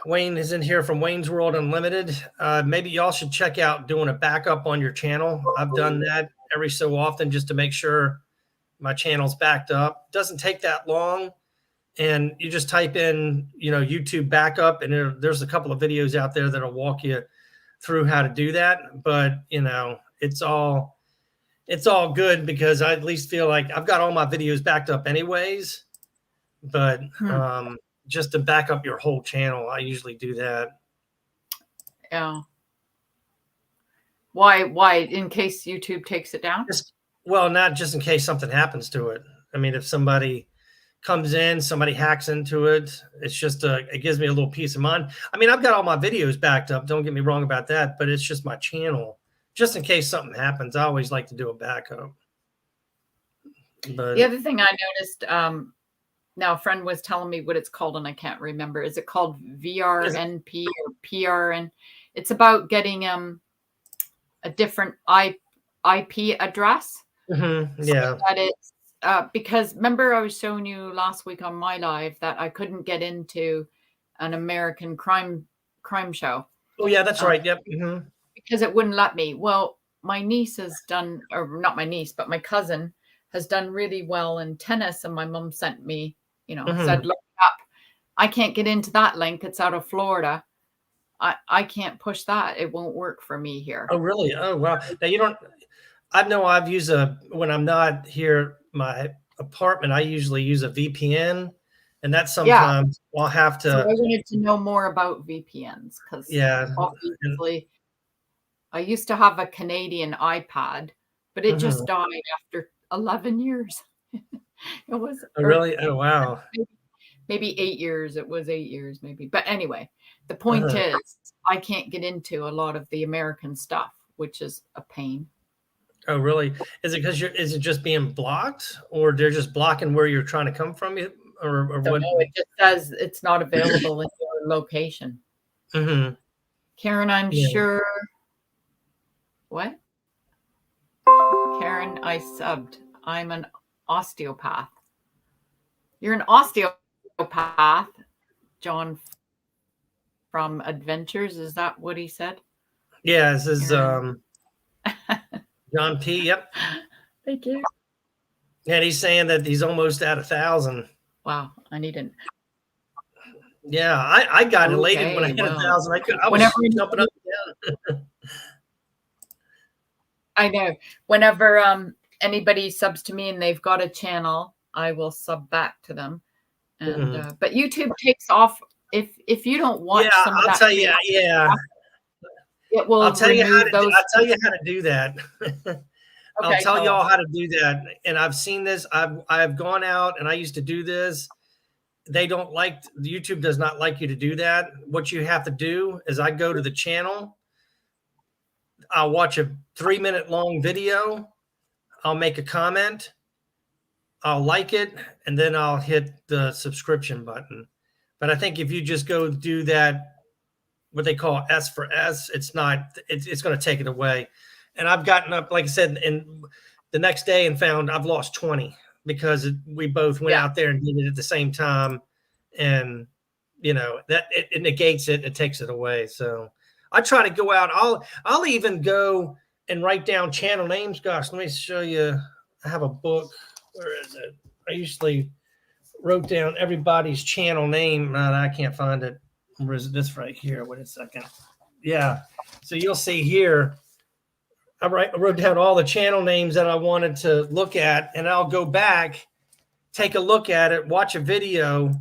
Wayne is in here from Wayne's World Unlimited. Maybe y'all should check out doing a backup on your channel. I've done that every so often just to make sure my channel's backed up. Doesn't take that long, and you just type in YouTube backup, and there's a couple of videos out there that'll walk you through how to do that. But it's all good because I at least feel like I've got all my videos backed up anyways. But just to back up your whole channel, I usually do that. Yeah. Why? In case YouTube takes it down? Not just in case something happens to it. I mean, if somebody comes in, somebody hacks into it, it's just it gives me a little peace of mind. I mean, I've got all my videos backed up. Don't get me wrong about that, but it's just my channel. Just in case something happens, I always like to do a backup. But the other thing I noticed, now a friend was telling me what it's called, and I can't remember. Is it called VRNP or PRN? It's about getting a different IP address. Mm-hmm. So yeah. that it's because remember I was showing you last week on my live that I couldn't get into an American crime show. Oh yeah, that's right. Yep. Mm-hmm. Because it wouldn't let me. Well, my niece has done, or not my niece, but my cousin has done really well in tennis, and my mom sent me, said, look it up. I can't get into that link. It's out of Florida. I can't push that. It won't work for me here. Oh, really? Oh, wow. Now you don't. I know I've used when I'm not here, my apartment, I usually use a VPN, and that's sometimes I'll have to. So I wanted to know more about VPNs because obviously I used to have a Canadian iPad, but it just died after 11 years. It was really? Oh, wow. Maybe 8 years. It was 8 years, maybe. But anyway, the point is, I can't get into a lot of the American stuff, which is a pain. Oh, really? Is it because is it just being blocked, or they're just blocking where you're trying to come from, or what? No, it just says it's not available in your location. Mm-hmm. Karen, I'm sure. What? Karen, I subbed. I'm an osteopath. You're an osteopath, John from Adventures. Is that what he said? Yeah, this is John P. Yep. Thank you. And he's saying that he's almost at 1,000. Wow, I need an. Yeah, I got elated when I hit 1,000. I was jumping up and down. I know. Whenever anybody subs to me and they've got a channel, I will sub back to them. And but YouTube takes off if you don't watch some of that. I'll tell you. Yeah. It will. I'll tell you how to do that. I'll tell y'all how to do that. And I've seen this. I've gone out and I used to do this. They don't like, YouTube does not like you to do that. What you have to do is I go to the channel. I'll watch a 3-minute long video. I'll make a comment. I'll like it, and then I'll hit the subscription button. But I think if you just go do that, what they call S for S, it's going to take it away. And I've gotten up, like I said, in the next day and found I've lost 20 because we both went out there and did it at the same time. And, that it negates it. It takes it away. So I try to go out. I'll even go and write down channel names. Gosh, let me show you. I have a book. Where is it? I usually wrote down everybody's channel name. I can't find it. Where is this right here? Wait a second. Yeah. So you'll see here, I wrote down all the channel names that I wanted to look at, and I'll go back, take a look at it, watch a video,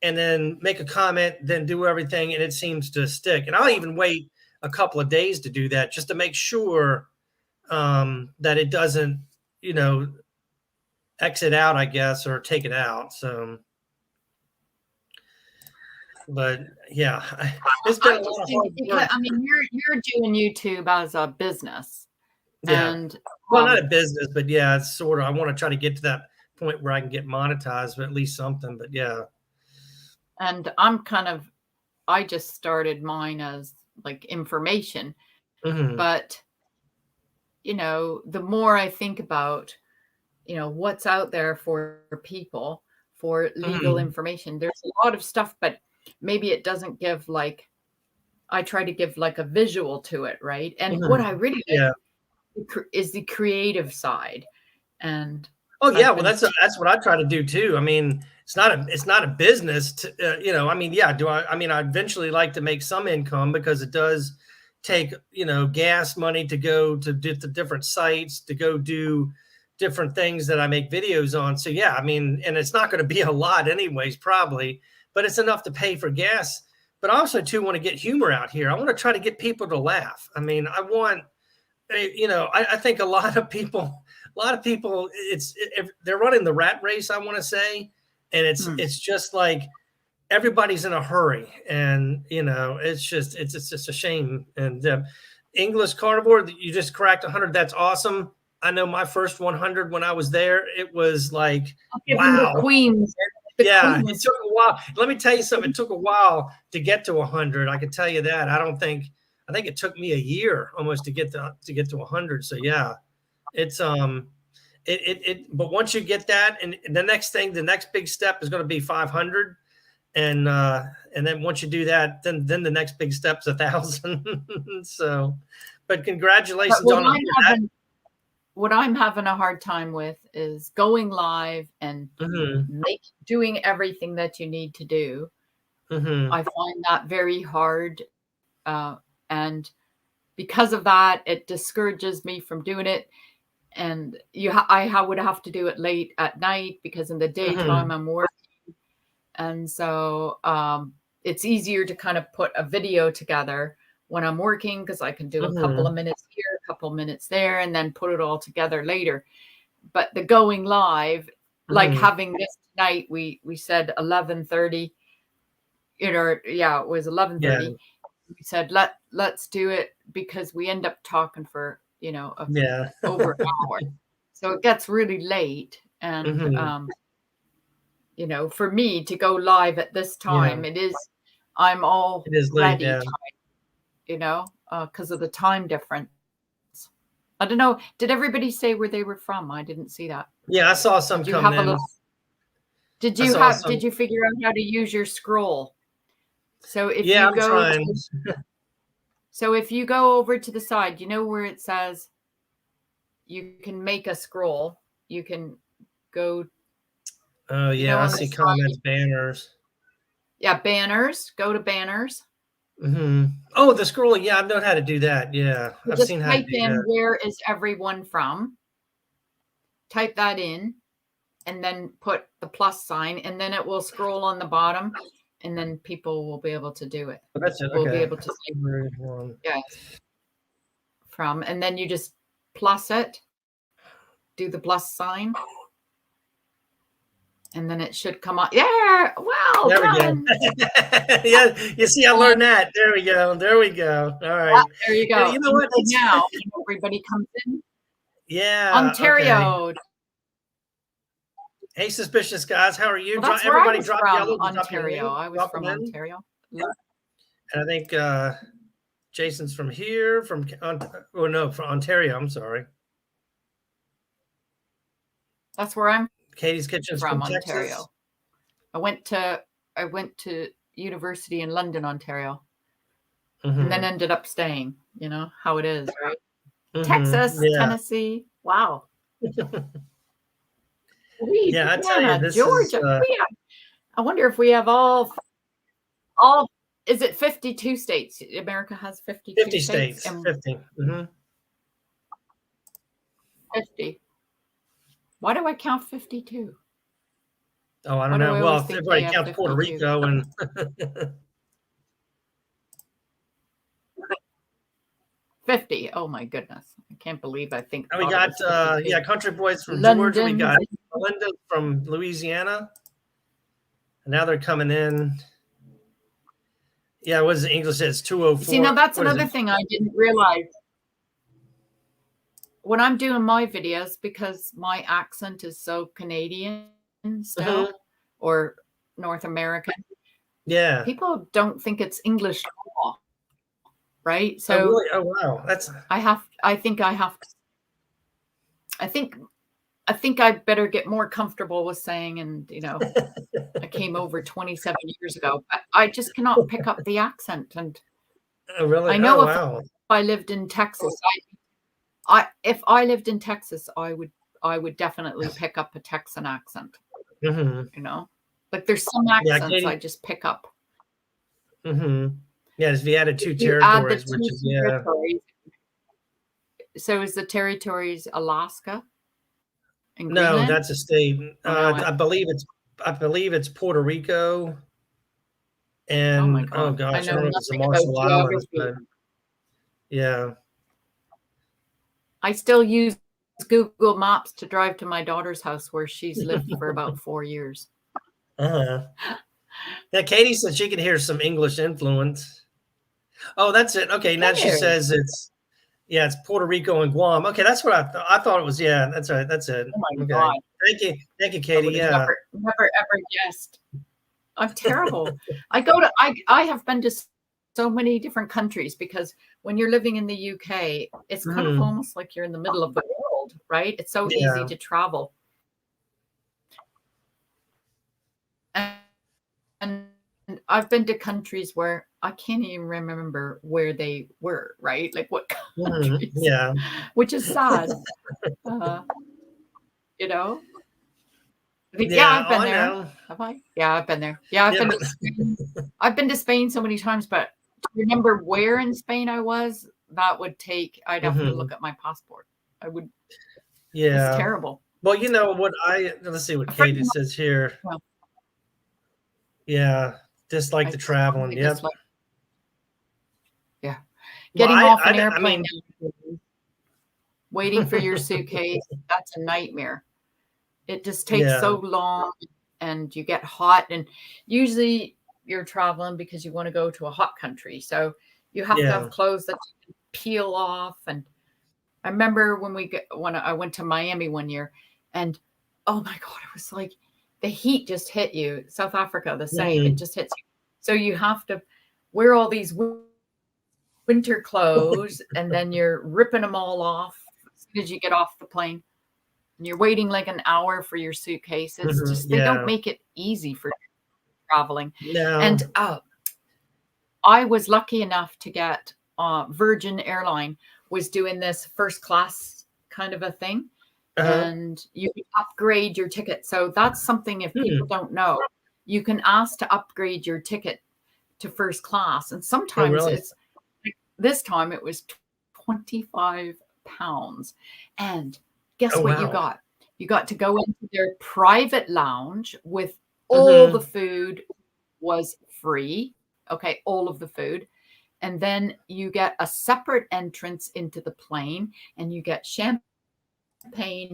and then make a comment, then do everything, and it seems to stick. And I'll even wait a couple of days to do that just to make sure that it doesn't, exit out, I guess, or take it out. So, but yeah, it's been a lot of hard work. I mean, you're doing YouTube as a business. Yeah. And Well, not a business, but yeah, it's sort of. I want to try to get to that point where I can get monetized, but at least something. But yeah. and I just started mine as like information, Hmm. but the more I think about, what's out there for people for legal Hmm. information, there's a lot of stuff, but maybe it doesn't give like I try to give like a visual to it, right? And what I Hmm. really Yeah. like is the creative side. And Oh yeah, I've well been that's what I try to do too. I mean, it's not a business to, I mean, yeah, do I mean I eventually like to make some income because it does take, gas money to go to the different sites to go do different things that I make videos on. So yeah, I mean, and it's not going to be a lot anyways probably, but it's enough to pay for gas. But I also too want to get humor out here. I want to try to get people to laugh. I mean, I think a lot of people, they're running the rat race, I want to say, and hmm. it's just like everybody's in a hurry, and it's just a shame. And English carnivore, you just cracked 100. That's awesome. I know my first 100 when I was there, it was like, I'll give them the wow. queens. The Yeah, it queens. took a while. Let me tell you something. It took a while to get to 100. I can tell you that. I think it took me a year almost to get to 100. So yeah, it's but once you get that, and the next big step is going to be 500, and then once you do that, then the next big step is 1,000. So, but But congratulations on 100. what I'm having a hard time with is going live and Mm-hmm, doing everything that you need to do. mm-hmm, I find that very hard, and because of that, it discourages me from doing it. And would have to do it late at night because in the mm-hmm, daytime I'm working, and so it's easier to kind of put a video together when I'm working because I can do a couple of mm-hmm, minutes here, a couple of minutes there, and then put it all together later. But the going live, like mm-hmm. having this tonight, we said 11:30. Yeah, it was Yeah, 11:30. We said let's do it because we end up talking for yeah. over an hour, so it gets really late. And Mm-hmm. for me to go live at this Yeah, time, I'm it is late. already Yeah. tired, because of the time difference. I don't know. Did everybody say where they were from? I didn't see that. Yeah, I saw some Did you come have a in. little? I saw some. Did you figure out how to use your scroll? So if Yeah, you I'm go trying. to, so if you go over to the side, where it says you can make a scroll. You can go, Oh yeah, I on the see side. comments, banners. Yeah, banners. Go to banners. Hmm. Oh, the scrolling. Yeah, I know how to do that. Yeah, You I've just seen how to type do in that. where is everyone from. Type that in, and then put the plus sign, and then it will scroll on the bottom, and then people will be able to do it. Oh, that's it. Will be Okay. able to say One. yes from, and then you just plus it. Do the plus sign, and then it should come up. Yeah, well There we go. done. Yeah, you see, I learned And that. There we go. There we go. All right. there you And go. you know And what? so now when everybody comes in, Yeah. Okay. Ontario. Hey, suspicious guys, how are you? Well, that's where I Everybody was drop from, yellow to drop your Ontario. name, I was drop them from in. Ontario. And I think Jason's from here, oh no, from Ontario. I'm sorry. That's where I'm Katie's Kitchen's from, from Texas. Ontario. I went to university in London, Ontario, and then Mm-hmm. ended up staying. You know how it is, right? Mm-hmm. Texas, Yeah. Tennessee. Wow. Yeah, I tell you, Louisiana, this is Georgia. I wonder if we have all. Is it 52 states? America has 52 50 states states. and 50. Mm-hmm. 50. Why do I count 52? Oh, I Why don't do know. I always Well, if think they everybody have counts Puerto 52? Rico and 50. Oh my goodness. I can't believe I we thought it got was 52. Country Boys from Georgia. We London. got Melinda from Louisiana. And now they're coming in. Yeah, what is it? English says See, now 204. that's What is another it? thing I didn't realize. when I'm doing my videos, because my accent is so Canadian still, Hmm. or North American, Yeah. people don't think it's English at all, right? Oh, So really? Oh, wow. That's I think I have to, I think, I think I better get more comfortable with saying, and I came over 27 years ago, but I just cannot pick up the accent. And oh, really? I Oh, know if wow. I lived in Texas, I if I lived in Texas, I would definitely pick up a Texan accent, Hmm. you know? Like there's some Yeah, accents I Katie. just pick up. Hmm. Yeah, if you added If two you add the territories, which two is, yeah. territories, so is the territories Alaska and No, Greenland? that's a state. Or no, I believe it's Puerto Rico, oh my and oh God. I gosh, I know don't know if it's the nothing about Marshall Islands, geography. but yeah. I still use Google Maps to drive to my daughter's house where she's lived for about 4 years. Uh-huh. Yeah, Katie said she could hear some English influence. Oh, that's it. Okay, now she There. says it's Puerto Rico and Guam. Okay, that's what I thought. I thought it was. Yeah, that's right. That's it. Oh my Okay, God. thank you, I Katie. would have Yeah. never, ever guessed. I'm terrible. I have been to so many different countries because when you're living in the UK, it's kind of Hmm. almost like you're in the middle of the world, right? It's so easy Yeah. to travel. And, and I've been to countries where I can't even remember where they were, right? Like what Hmm. countries, Yeah. which is sad. Uh, you know? Yeah, Yeah. I've Oh, been I there. know. Have I? Yeah, I've been there. Yeah, I've Yeah, been but to Spain. I've been to Spain so many times, but to remember where in Spain I was, I'd have to hmm. look at my passport. I would, it's Yeah. terrible. Well, what let's see what A friend Katie of mine, says here. well, Yeah, just like I the traveling. strongly Yep. dislike, yeah. Well, Getting off an I airplane mean, now, waiting for your suitcase, that's a nightmare. It just takes yeah, so long and you get hot. And usually you're traveling because you want to go to a hot country. So you have to have yeah. clothes that you can peel off. And I remember when I went to Miami one year, and oh my God, it was like the heat just hit you. South Africa, the same. It Mhm. just hits you. So you have to wear all these winter clothes and then you're ripping them all off as soon as you get off the plane. And you're waiting like an hour for your suitcase. It's Mhm. just, they don't Yeah. make it easy for traveling. No. And I was lucky enough to get Virgin Airline was doing this first class kind of a thing, Uh-huh. and you can upgrade your ticket. So that's something if people Hmm. don't know, you can ask to upgrade your ticket to first class. And Oh, sometimes really? it's like this time it was £25. And Oh, guess what you wow. got? You got to go into their private lounge with all the Mhm. food was free. Okay, all of the food. And then you get a separate entrance into the plane and you get champagne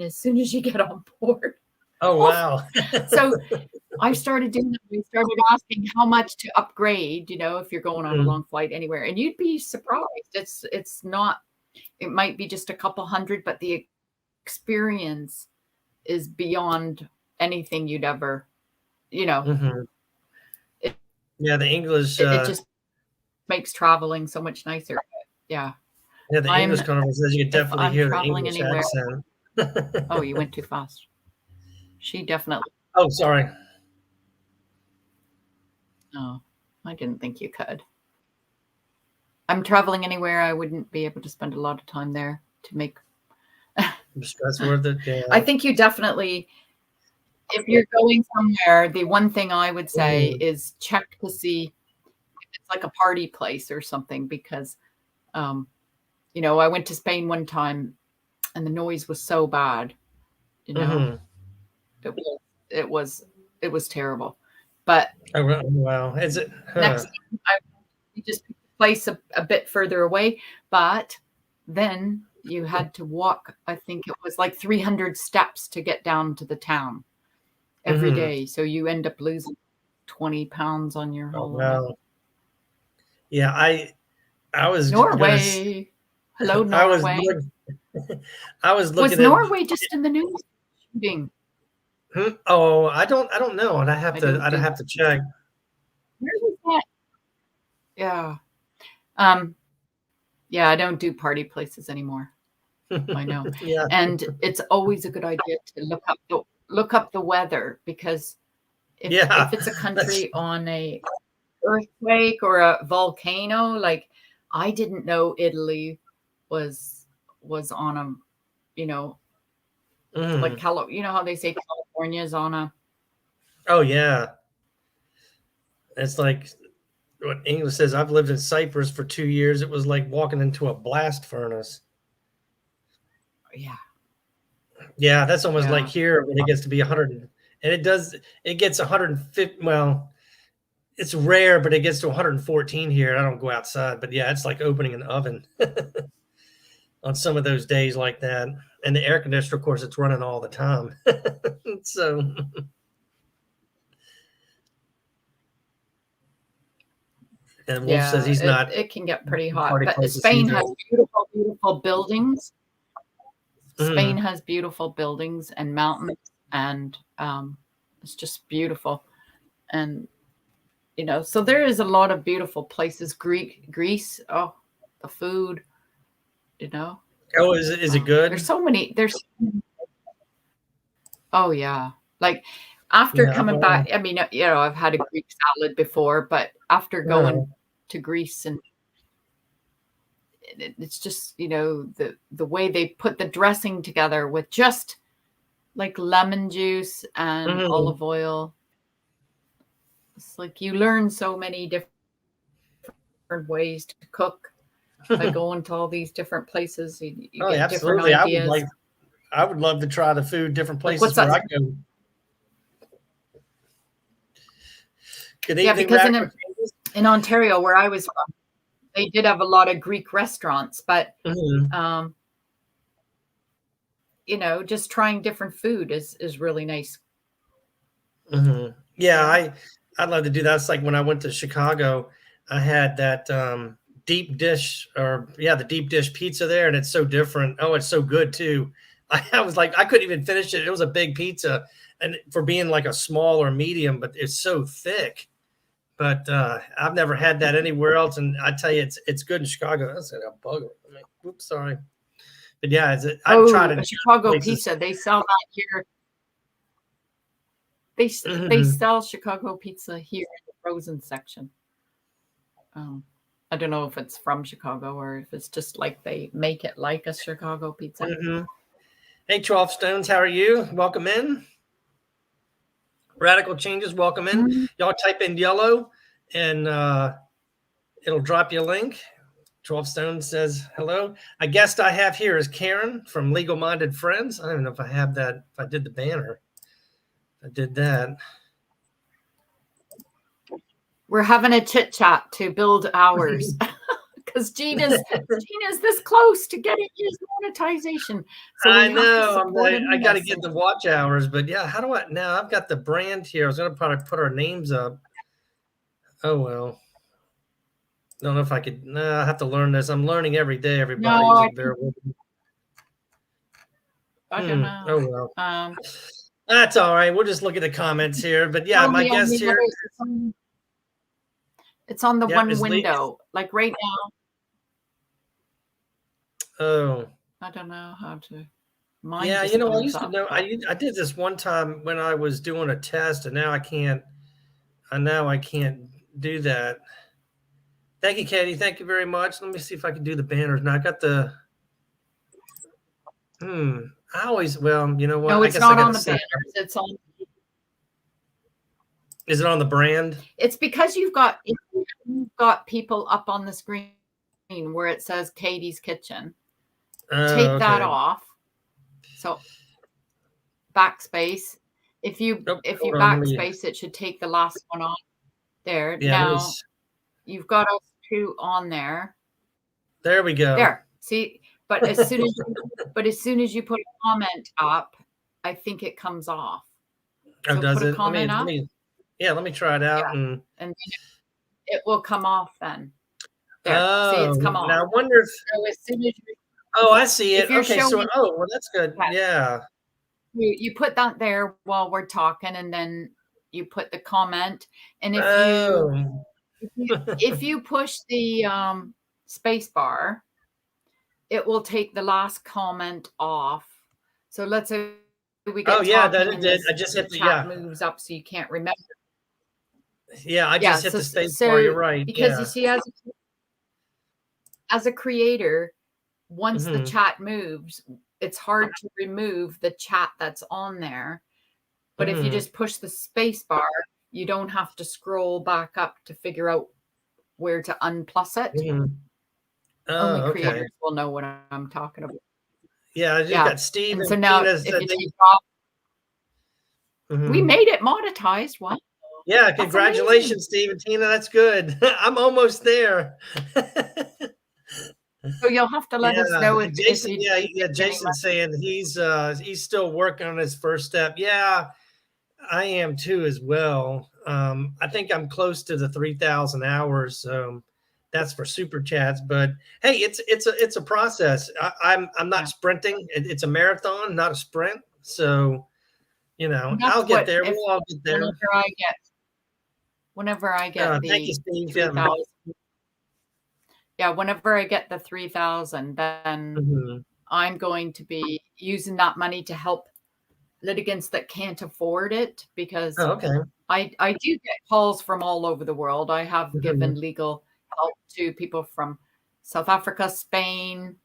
as soon as you get on board. Oh, Oh, wow. so I started doing that. We started asking how much to upgrade, if you're going on a Mhm. long flight anywhere. And you'd be surprised. It's not, it might be just a couple hundred, but the experience is beyond anything you'd ever, you know, Mhm. it, Yeah, the English, it just makes traveling so much nicer. Yeah. yeah, the I'm English conversation, you could If definitely I'm hear the traveling English anywhere, accent. oh, you went too fast. She definitely, Oh, sorry. no, I didn't think you could. I'm traveling anywhere, I wouldn't be able to spend a lot of time there to make. That's worth it. I Yeah. think you definitely, if you're going somewhere, the one thing I would say Mhm. is check to see if it's like a party place or something because, um, I went to Spain one time and the noise was so bad, you know, Mhm. it was, it was, it was terrible. But Oh, wow. Is it? Huh. next time we just picked a place a bit further away, but then you had to walk, I think it was like 300 steps to get down to the town every Mhm. day. So you end up losing 20 pounds on your Oh, holiday. wow. Yeah, I was gonna Norway. Hello, I was Norway. going. I was Was looking at. Norway just in the news shooting? Oh, I don't know. I'd have I to don't I'd do. have to check. Where was that? Yeah. Um, yeah, I don't do party places anymore. I know. Yeah. And it's always a good idea to look up the weather, because if Yeah. it's a That's country on a earthquake or a volcano, like I didn't know Italy was on a, you know, like mm. you know how they say California is on a, Oh yeah. It's like what English says. I've lived in Cyprus for 2 years. It was like walking into a blast furnace. yeah, Yeah, that's almost like yeah. here when it gets to be 100, and it gets 150. Well, it's rare, but it gets to 114 here. I don't go outside, but yeah, it's like opening an oven on some of those days like that. And the air conditioner, of course, it's running all the time. So, and Wolf says Yeah, he's it not it can get pretty hot, party but places Spain either. has beautiful, beautiful buildings. Spain Mhm. has beautiful buildings and mountains, and it's just beautiful. And so there is a lot of beautiful places. Greece, oh, the food, you know. Oh, is it There's good? so many. Oh yeah, like after Yeah, coming back. I mean, I've had a Greek salad before, but after going uh, to Greece, and it's just the way they put the dressing together with just like lemon juice and mhm. olive oil. It's like you learn so many different ways to cook by going to all these different places. You Oh, yeah, get different absolutely. ideas. I would love to try the food different Like places what's where that? I go. Good Yeah, evening, because Radical Changes. in Ontario, where I was from, they did have a lot of Greek restaurants, but Mhm, um, just trying different food is really nice. mhm. Yeah, Yeah. I'd love to do that. It's like when I went to Chicago, I had that deep dish, or yeah, the deep dish pizza there, and it's so different. Oh, it's so good too. I was like, I couldn't even finish it. It was a big pizza, and for being like a small or medium, but it's so thick. But I've never had that anywhere else, and I tell you, it's good in Chicago. That's a bug. I mean, oops, sorry. But yeah, I've tried Oh, it a in Chicago places. pizza. They sell that here. They Mhm. sell Chicago pizza here in the frozen section. Um, I don't know if it's from Chicago or if it's just like they make it like a Chicago pizza. Mhm. Hey, 12 Stones, how are you? Welcome in. Radical Changes, welcome in. Mm. Y'all type in yellow and it'll drop you a link. 12 Stones says hello. A guest I have here is Karen from Legal Minded Friends. I don't know if I have that, if I did the banner. I did that. We're having a chit chat to build ours because Gina's this close to getting his monetization, so I we have to know. support him I in got to this. get And the watch hours, but yeah, how do I now? I've got the brand here. I was going to probably put our names up. Oh, well. Don't know if I could. No, I have to learn this. I'm learning every day, no, everybody. Just bear with me. I don't know. Oh, well. That's all right. We'll just look at the comments here. But It's yeah, my only on guest the here, other. It's on the yeah, one is Lee. window. Like right now, Oh, I don't know how to. Mine yeah. just I comes used to up, know. but I did this one time when I was doing a test, and now I can't. And now I can't do that. Thank you, Katie. Thank you very much. Let me see if I can do the banners now. I got the. Hmm. I always. Well, you know what? no, I it's guess I not got on to the set banners. it up. It's on. Is it on the brand? It's because you've got people up on the screen where it says Katie's Kitchen. Oh, Take that okay. off. So backspace. If you Oh, if you hold on. Let me. backspace, it should take the last one off there. Yeah. Let me. Now you've got us two on there. There we go. There. See, but as soon as you put a comment up, I think it comes off. Oh, So does put a it? comment Let up. me. Yeah. Let me try it out. Yeah. And And then it will come off then. There. See, it's oh, come now off. I wonder if So as soon as you Oh, I see If it. you're Okay, so showing, well, that's good. yeah, Yeah. you put that there while we're talking, and then you put the comment. And Oh. if you push the space bar, it will take the last comment off. So let's say we Oh, get yeah, that talking it and did. I just the hit chat moves up so you can't remember. yeah, I Yeah, just hit the space bar. You're right. because you Yeah. see, as a creator, once the Mhm. chat moves, it's hard to remove the chat that's on there. But if you Mhm. just push the space bar, you don't have to scroll back up to figure out where to unplus it. Mhm. Only Oh, okay. creators will know what I'm talking about. Yeah, I just Yeah. got Steve And so and now Tina if said you they take off, we mhm. made it monetized. Wow. Yeah, That's amazing. congratulations, Steve and Tina. That's good. I'm almost there. So you'll have to let us Yeah, know if Jason. you Yeah, yeah. make any Jason's saying he's still working on his first step. Yeah, I am too as well. I think I'm close to the 3,000 hours. That's for super chats. But hey, it's a process. I'm not yeah. sprinting. It's a marathon, not a sprint. So And I'll that's get what there. if We'll all get there. whenever I get Thank you, the Steve. Yeah. 3,000, yeah, whenever I get the 3,000, then Mhm. I'm going to be using that money to help litigants that can't afford it, because Oh, okay. I do get calls from all over the world. I have Mhm. given legal help to people from South Africa, Spain,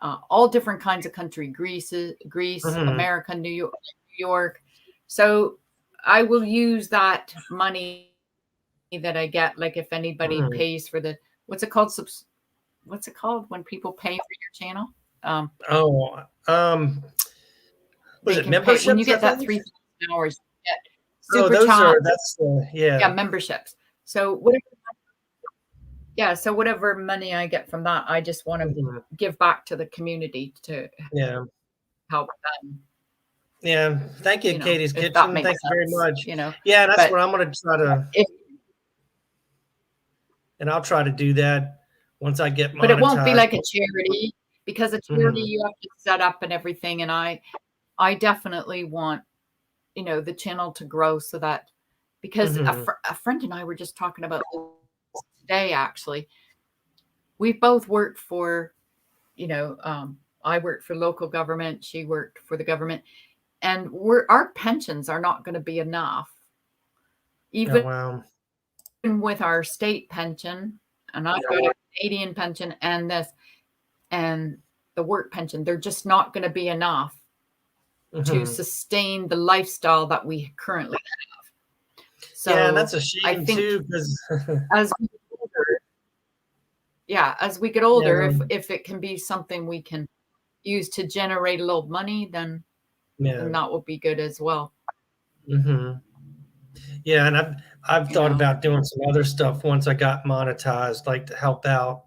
all different kinds of country, Greece, Mhm. America, New York. So I will use that money that I get. Like if anybody Mhm. pays for the what's it called? What's it called when people pay for your channel? Um, Oh, was they it can pay when you memberships, I get that think? 3,000 hours. You get Oh, super chat, yeah, yeah. memberships. So whatever, yeah, so whatever money I get from that, I just want to Mhm. give back to the community to Yeah. help them, Yeah. Thank you, Katie's if that Kitchen. makes Thank you very sense, much. Yeah, that's But what I'm gonna try to if and I'll try to do that once I get but it won't be monetized. like a charity, because a charity Mhm. you have to set up and everything, and I definitely want, the channel to grow so that, because Mhm. a friend and I were just talking about this today, actually. We both worked for, I worked for local government, she worked for the government, and our pensions are not going to be enough, Oh, even wow. with our state pension. And I've got a Canadian pension and this and the work pension. They're just not going to be enough to Mhm. sustain the lifestyle that we currently have. Yeah, and So that's a I shame think too, because as we get older, yeah, as we get yeah, older, if it can be something we can use to generate a little money, yeah. then that would be good as well. Mhm. Yeah, and I've You thought know, about doing some other stuff once I got monetized, like to help out,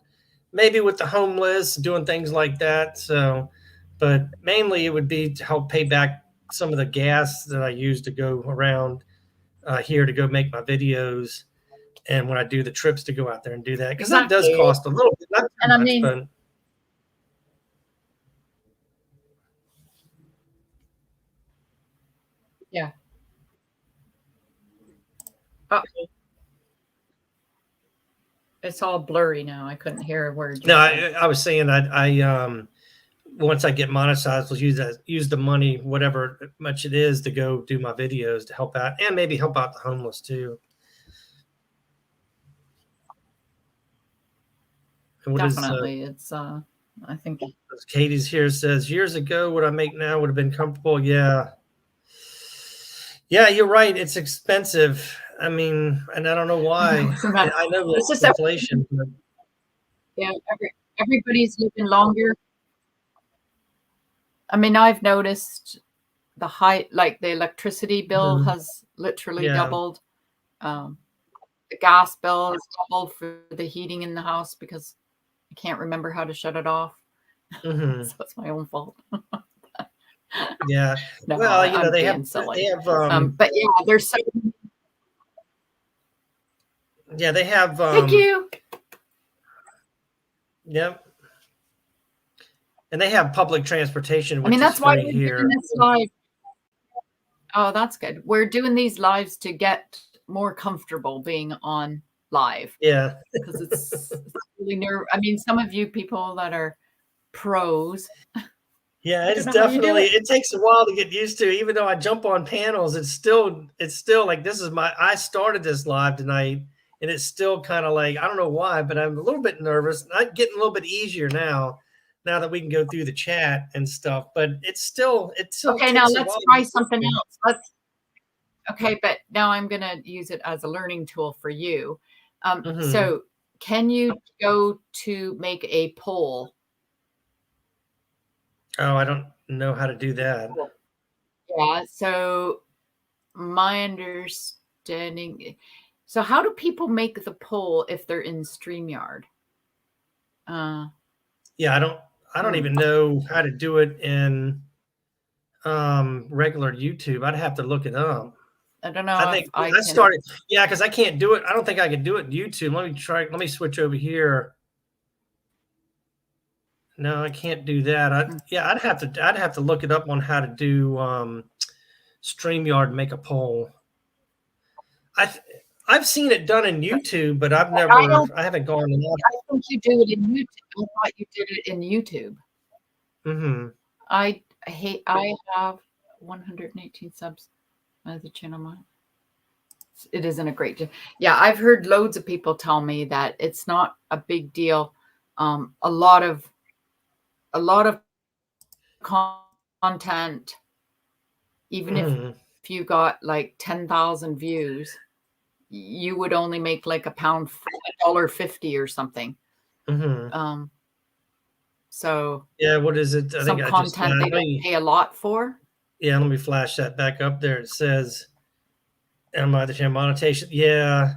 maybe with the homeless, doing things like that. So, but mainly it would be to help pay back some of the gas that I use to go around here to go make my videos, and when I do the trips to go out there and do that, because that does exactly. cost a little bit, not too And I much, mean, but yeah. Uh, it's all blurry now. I couldn't hear a word you no, said. I was saying I once I get monetized, will use the money, whatever much it is, to go do my videos to help out, and maybe help out the homeless too. And what is Definitely. I think Katie's here says years ago what I make now would have been comfortable. Yeah, yeah, you're right. It's expensive. I mean, and I don't know I know, why. isn't I, that, I know it's it's just, inflation, but yeah, everybody's living longer. I mean, I've noticed like the electricity bill mhm, has literally yeah, doubled. Um, the gas bill has doubled for the heating in the house because I can't remember how to shut it off. hmm, So it's my own fault. yeah. No, Well, I'm they have being they silly. have But yeah, there's so. yeah they have Thank you. yep. And they have public transportation, I mean, which is that's why free we're here. doing this live. Oh, that's good. We're doing these lives to get more comfortable being on live. Yeah. Because it's really I mean, some of you people that are pros. Yeah, I it's don't know how you do definitely, it. it takes a while to get used to. Even though I jump on panels, it's still like this is I started this live tonight, and it's still kind of like, I don't know why, but I'm a little bit nervous. I'm getting a little bit easier now that we can go through the chat and stuff, but it still Okay, now takes a let's while. try something else. Okay, but now I'm going to use it as a learning tool for you. So can you go to make a poll? Oh, I don't know how to do that. Yeah, so my understanding. So how do people make the poll if they're in StreamYard? Yeah, I don't even know how to do it in regular YouTube. I'd have to look it up. I don't know I if think I I can. started, yeah, because I can't do it. I don't think I can do it in YouTube. Let me try. Let me switch over here. No, I can't do that. Yeah, I'd have to look it up on how to do StreamYard and make a poll. I've seen it done in YouTube, but I haven't gone in. I think you do it in YouTube. I thought you did it in YouTube. I have 118 subs as a channel. It isn't a great deal. Yeah, I've heard loads of people tell me that it's not a big deal. A lot of content, even if you got like 10,000 views, you would only make like $1.50 or something. So yeah, what is it? I some think content they don't pay a lot for. Yeah, let me flash that back up there. It says, "Am I the channel monetization?" Yeah,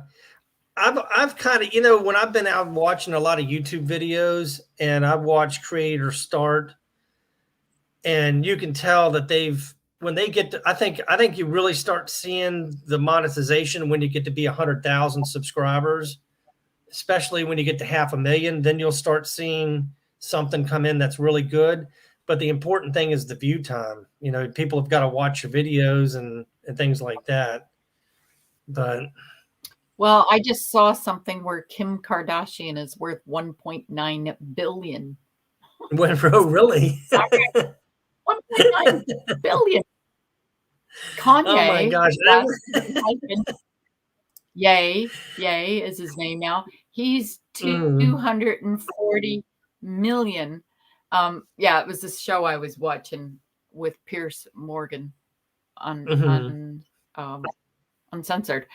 I've kind of, when I've been out watching a lot of YouTube videos and I've watched creators start, and you can tell that when they get to, I think you really start seeing the monetization when you get to be 100,000 subscribers, especially when you get to 500,000. Then you'll start seeing something come in that's really good. But the important thing is the view time. People have got to watch your videos and things like that. But well, I just saw something where Kim Kardashian is worth 1.9 billion. Oh, really? 1.9 billion. Kanye. Oh my gosh. Ye is his name now. He's 240 million. Yeah, it was this show I was watching with Pierce Morgan on Uncensored.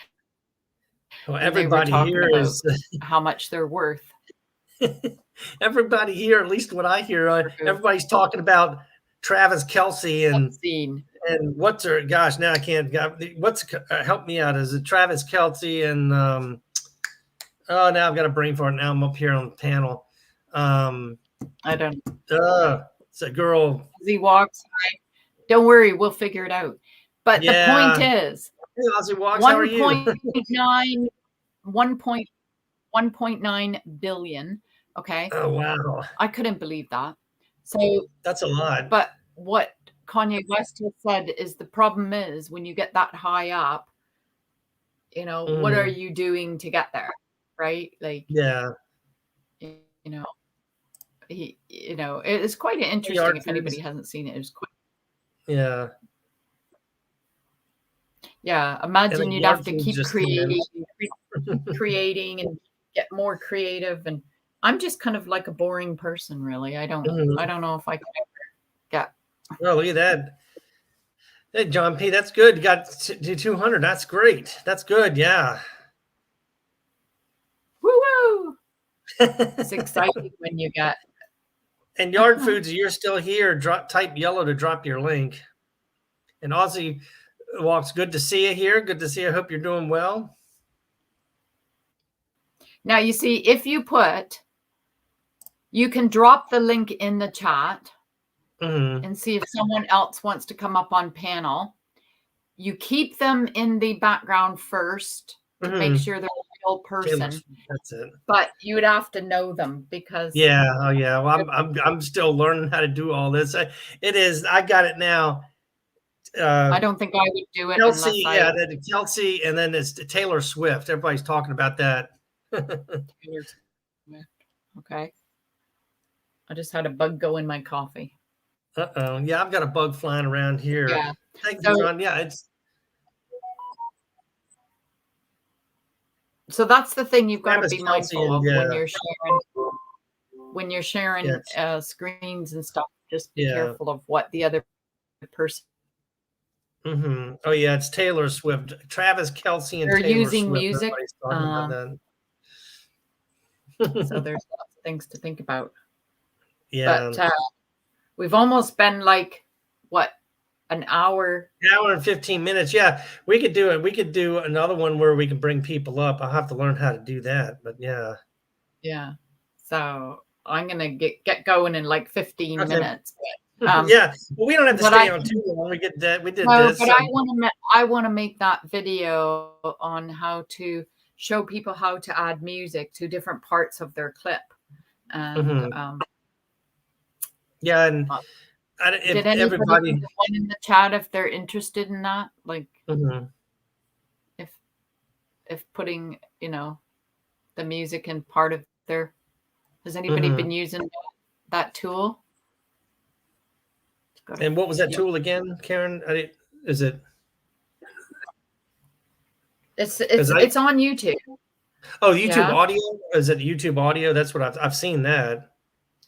Well, everybody here is how much they're worth. Everybody here, at least what I hear, everybody's talking about Travis Kelce and what's her? Gosh, now I can't. Help me out? Is it Travis Kelce and oh, now I've got a brain for it. Now I'm up here on the panel. I don't. It's a girl. As he walks by. Don't worry, we'll figure it out. But the point is, hey, Ozzy Walks, 1.9 billion. Okay. Oh wow. I couldn't believe that. So that's a lot. But what Kanye West has said is the problem is when you get that high up, what are you doing to get there? Right? Like, yeah. It's quite interesting if anybody hasn't seen it. It was quite. Yeah. Yeah. Imagine you'd have to keep creating and get more creative. And I'm just kind of like a boring person, really. I don't know if I can ever get. Oh, look at that. Hey, John P., that's good. You got to 200. That's great. That's good. Yeah. Woo-woo! It's exciting when you get. And Yard Foods, you're still here. Type yellow to drop your link. And Aussie Walks, good to see you here. Good to see you. I hope you're doing well. Now, you see, if you can drop the link in the chat and see if someone else wants to come up on panel. You keep them in the background first to make sure they're real Taylor person, Swift, that's it. but you would have to know them because Yeah, oh yeah. Well, I'm still learning how to do all this. It is. I got it now. I Uh, don't think I would do it unless Kelsey, yeah, I then Kelsey, and then it's Taylor Swift. Everybody's talking about that. Taylor Swift. Okay. I just had a bug go in my coffee. Uh-oh. Yeah, I've got a bug flying around here. Yeah. Thank you, So John. Yeah, it's so that's the thing you've got to Travis be Kelsey mindful and of when you're yeah, sharing screens and stuff. Just be yeah. careful of what the other person Oh yeah, it's Taylor Swift, Travis Kelsey, and they're Taylor using Swift. music. Everybody's talking about So that. there's lots of things to think about. Yeah, But we've almost been like what an hour. an hour and 15 minutes. Yeah, we could do it. We could do another one where we can bring people up. I'll have to learn how to do that. But yeah. Yeah. So I'm gonna get going in like 15 Okay. minutes. But, Yeah. Well, we don't have to but I stay on too long. We get that. We did no, this. but So. I want to make that video on how to show people how to add music to different parts of their clip. And Yeah, and uh, if did anybody everybody. put one in the chat if they're interested in that? Like if putting, the music in part of their has anybody been using that tool? And what was that tool again, Karen? Is it? It's on YouTube. Oh, YouTube Yeah. audio? Is it YouTube audio? That's what I've seen that.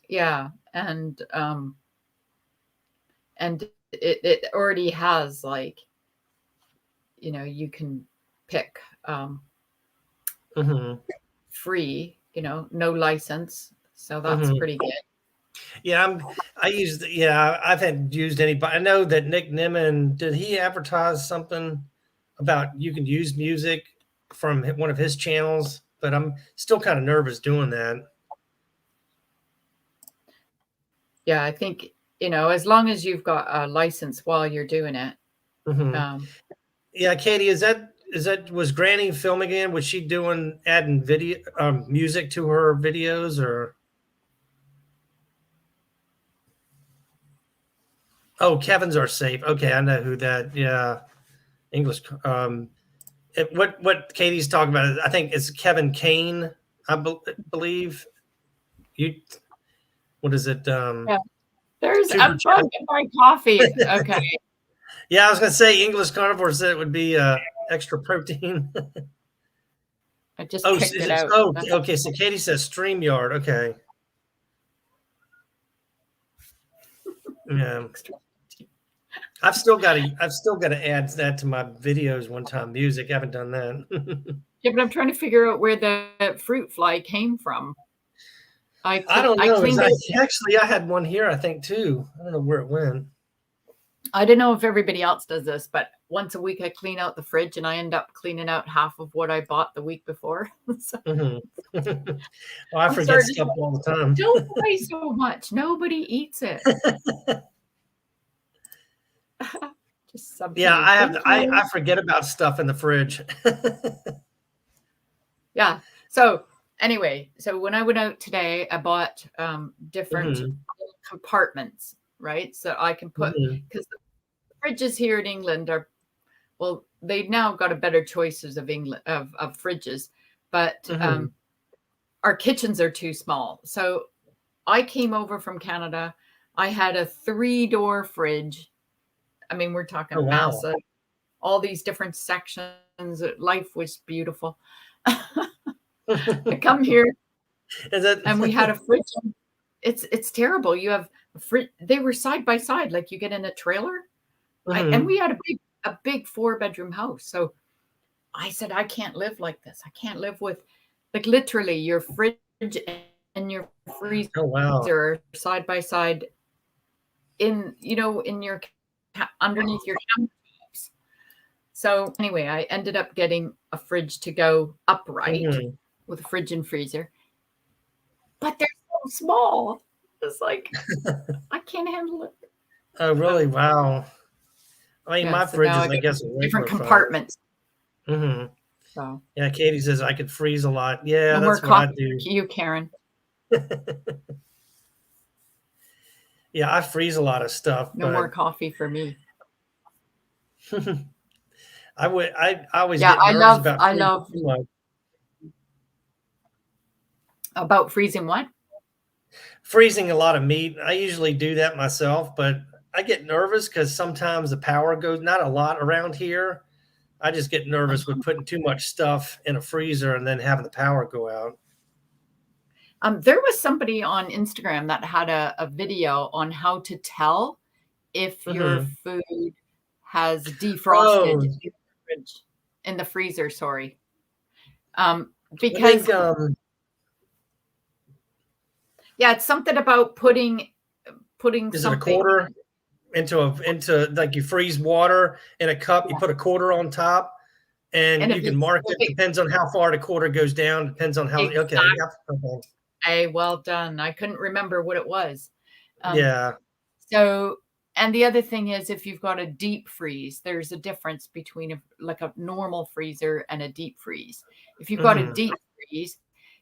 Yeah. And it already has like, you can pick free, no license. So that's pretty good. Yeah, I've had used anybody. I know that Nick Nimmin, did he advertise something about you can use music from one of his channels? But I'm still kind of nervous doing that. Yeah, I think, as long as you've got a license while you're doing it. Yeah, Katie, was Granny filming again? Was she adding video music to her videos or? Oh, Kevin's are safe. Okay, I know who that. Yeah, English. What Katie's talking about? I think it's Kevin Kane. I believe. What is it? Yeah. There's Super a bug in my coffee. Okay. Yeah, I was gonna say English carnivore said it would be extra protein. I just kicked it out. Oh, okay. So Katie says StreamYard. Okay. Yeah. I've still got to add that to my videos one time. Music. I haven't done that. Yeah, but I'm trying to figure out where the fruit fly came from. I don't know. Actually, I had one here, I think, too. I don't know where it went. I don't know if everybody else does this, but once a week I clean out the fridge and I end up cleaning out half of what I bought the week before. Well, I forget stuff all the time. Don't buy so much. Nobody eats it. Just something. Yeah, I forget about stuff in the fridge. Yeah. So anyway, when I went out today, I bought different compartments, right? So I can put, because the fridges here in England they've now got a better choices of fridges, but our kitchens are too small. So I came over from Canada. I had a 3-door fridge. I mean, we're talking massive, all these different sections. Life was beautiful. I come here and we had a fridge. It's terrible. You have a fridge. They were side by side, like you get in a trailer. And we had a big 4-bedroom house. So I said, I can't live like this. I can't live with, like, literally your fridge and your freezer side by side in your underneath your countertops. So anyway, I ended up getting a fridge to go upright with a fridge and freezer, but they're so small. It's like I can't handle it. Oh, really? Wow. I mean, my fridge is, I guess, different compartments. So Yeah, Katie says I could freeze a lot. Yeah, no more that's what I coffee do. for you, Karen. Yeah, I freeze a lot of stuff, No more but coffee for me. I always Yeah, get nervous about I freezing love too much. about freezing what? Freezing a lot of meat. I usually do that myself, but I get nervous because sometimes the power goes, not a lot around here. I just get nervous with putting too much stuff in a freezer and then having the power go out. There was somebody on Instagram that had a video on how to tell if your Hmm. food has defrosted Oh, in the fridge, in the freezer, sorry. I Because think yeah, it's something about putting is it a something, quarter into like you freeze water in a cup, you yeah. put a quarter on top, And and you if can it's mark if it. it Depends on how far the quarter goes down. Depends on how. Okay, exactly, yep, okay. well done. I couldn't remember what it was. Um, Yeah. so and the other thing is if you've got a deep freeze, there's a difference between like a normal freezer and a deep freeze. If you've got a Hmm. deep freeze,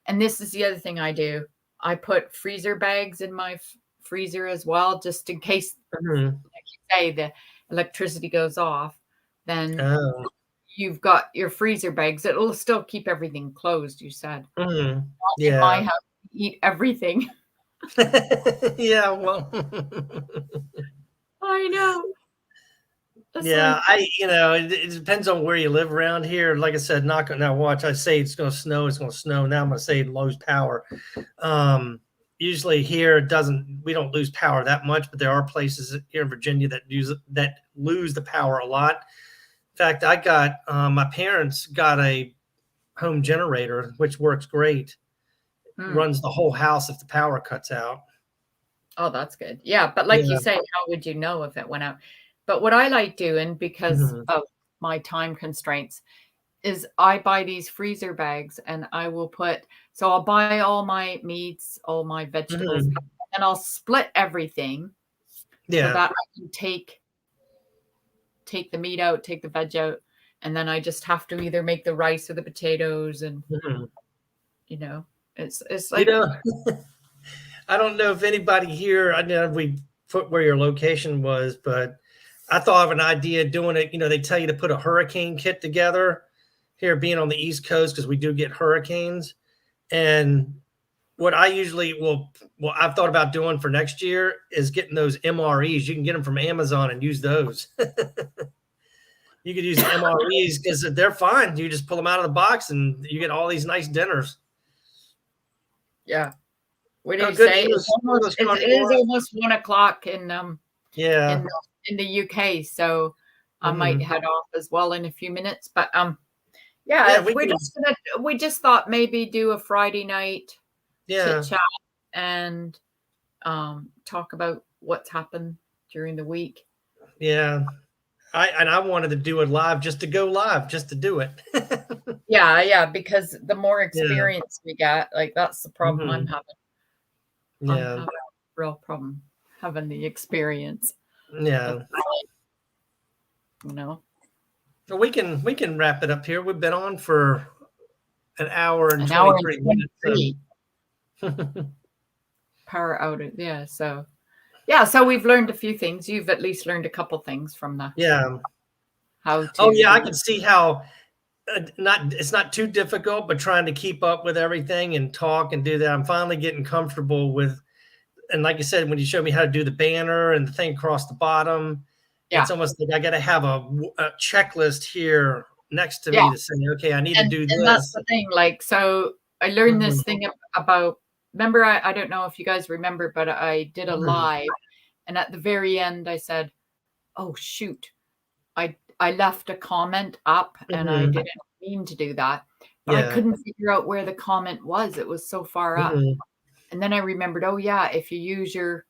and this is the other thing I do, I put freezer bags in my freezer as well, just in case, Hmm. like you say, the electricity goes off. Then Oh. you've got your freezer bags. It'll still keep everything closed, you said. Hmm. In my Yeah. house, we eat everything. Yeah. Well. I know. It's Yeah, like, it depends on where you live around here. Like I said, knock on now. Watch, I say it's going to snow. It's going to snow. Now I'm going to say it lose power. Um, Usually here it doesn't. We don't lose power that much, but there are places here in Virginia that lose the power a lot. In fact, I got my parents got a home generator which works great. hmm. Runs the whole house if the power cuts out. Oh, that's good. Yeah, but like you Yeah. say, how would you know if it went out? But what I like doing because Mhm. of my time constraints is I buy these freezer bags and I will put so I'll buy all my meats, all my vegetables, Mhm. and I'll split everything so Yeah. that I can take the meat out, take the veg out, and then I just have to either make the rice or the potatoes and Mhm. you know, it's You like know, I don't know if anybody here, I know we put where your location was, but I thought of an idea doing it. They tell you to put a hurricane kit together here, being on the East Coast, because we do get hurricanes. And what I usually what I've thought about doing for next year is getting those MREs. You can get them from Amazon and use those. You could use the MREs because they're fine. You just pull them out of the box and you get all these nice dinners. yeah. What do Oh, you good say? English It is Contour. almost 1 o'clock in Yeah. the UK, so I might Hmm. head off as well in a few minutes. But yeah, Yeah, we can. we just thought maybe do a Friday night chit Yeah. chat and talk about what's happened during the week. Yeah. I wanted to do it live just to go live, just to do it. Yeah, yeah, because the more Yeah. experience we get, like that's the problem I'm Hmm. having. I'm Yeah. having a real problem having the experience of, Yeah. you know, So we can wrap it up here. We've been on for an hour and an hour and 23 minutes. 23 power outage. Yeah, so yeah, so we've learned a few things. You've at least learned a couple things from the Yeah. how Oh to yeah, I do. can see how not it's not too difficult, but trying to keep up with everything and talk and do that. I'm finally getting comfortable with, and like you said, when you showed me how to do the banner and the thing across the bottom, it's Yeah, almost like I got to have a checklist here next to yeah, me to say, okay, I need to do and that's this. the thing. Like, so I learned Mhm. this thing about. Remember, I don't know if you guys remember, but I did a Mhm. live, and at the very end, I said, "Oh shoot, I left a comment up, and I Mhm. didn't mean to do that, but I Yeah. couldn't figure out where the comment was. It was so far up." Mhm. And then I remembered, oh yeah, if you use your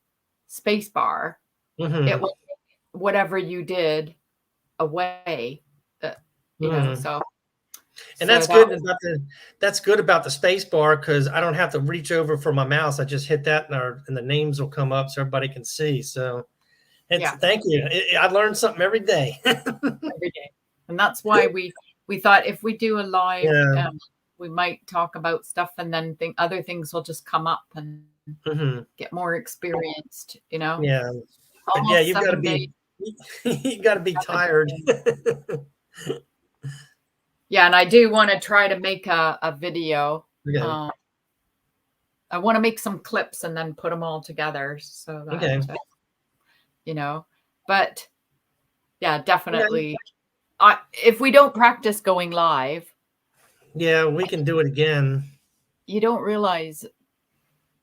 space bar, it Mhm. will take whatever you did away. Uh, Mhm. so And so that was that's good about the space bar because I don't have to reach over for my mouse. I just hit that and the names will come up so everybody can see. So it's yeah, thank you. I learn something every day. every day. And that's why we we thought if we do a live, Yeah. we might talk about stuff, and then other things will just come up and Hmm. get more experienced. Yeah. But yeah, Almost you've got to 7 days. be you got to be tired. Yeah, and I do want to try to make a video. Okay. Um, I want to make some clips and then put them all together so that, Okay. you know, but yeah, Okay. definitely. If we don't practice going live, Yeah, we can do it again. you don't realize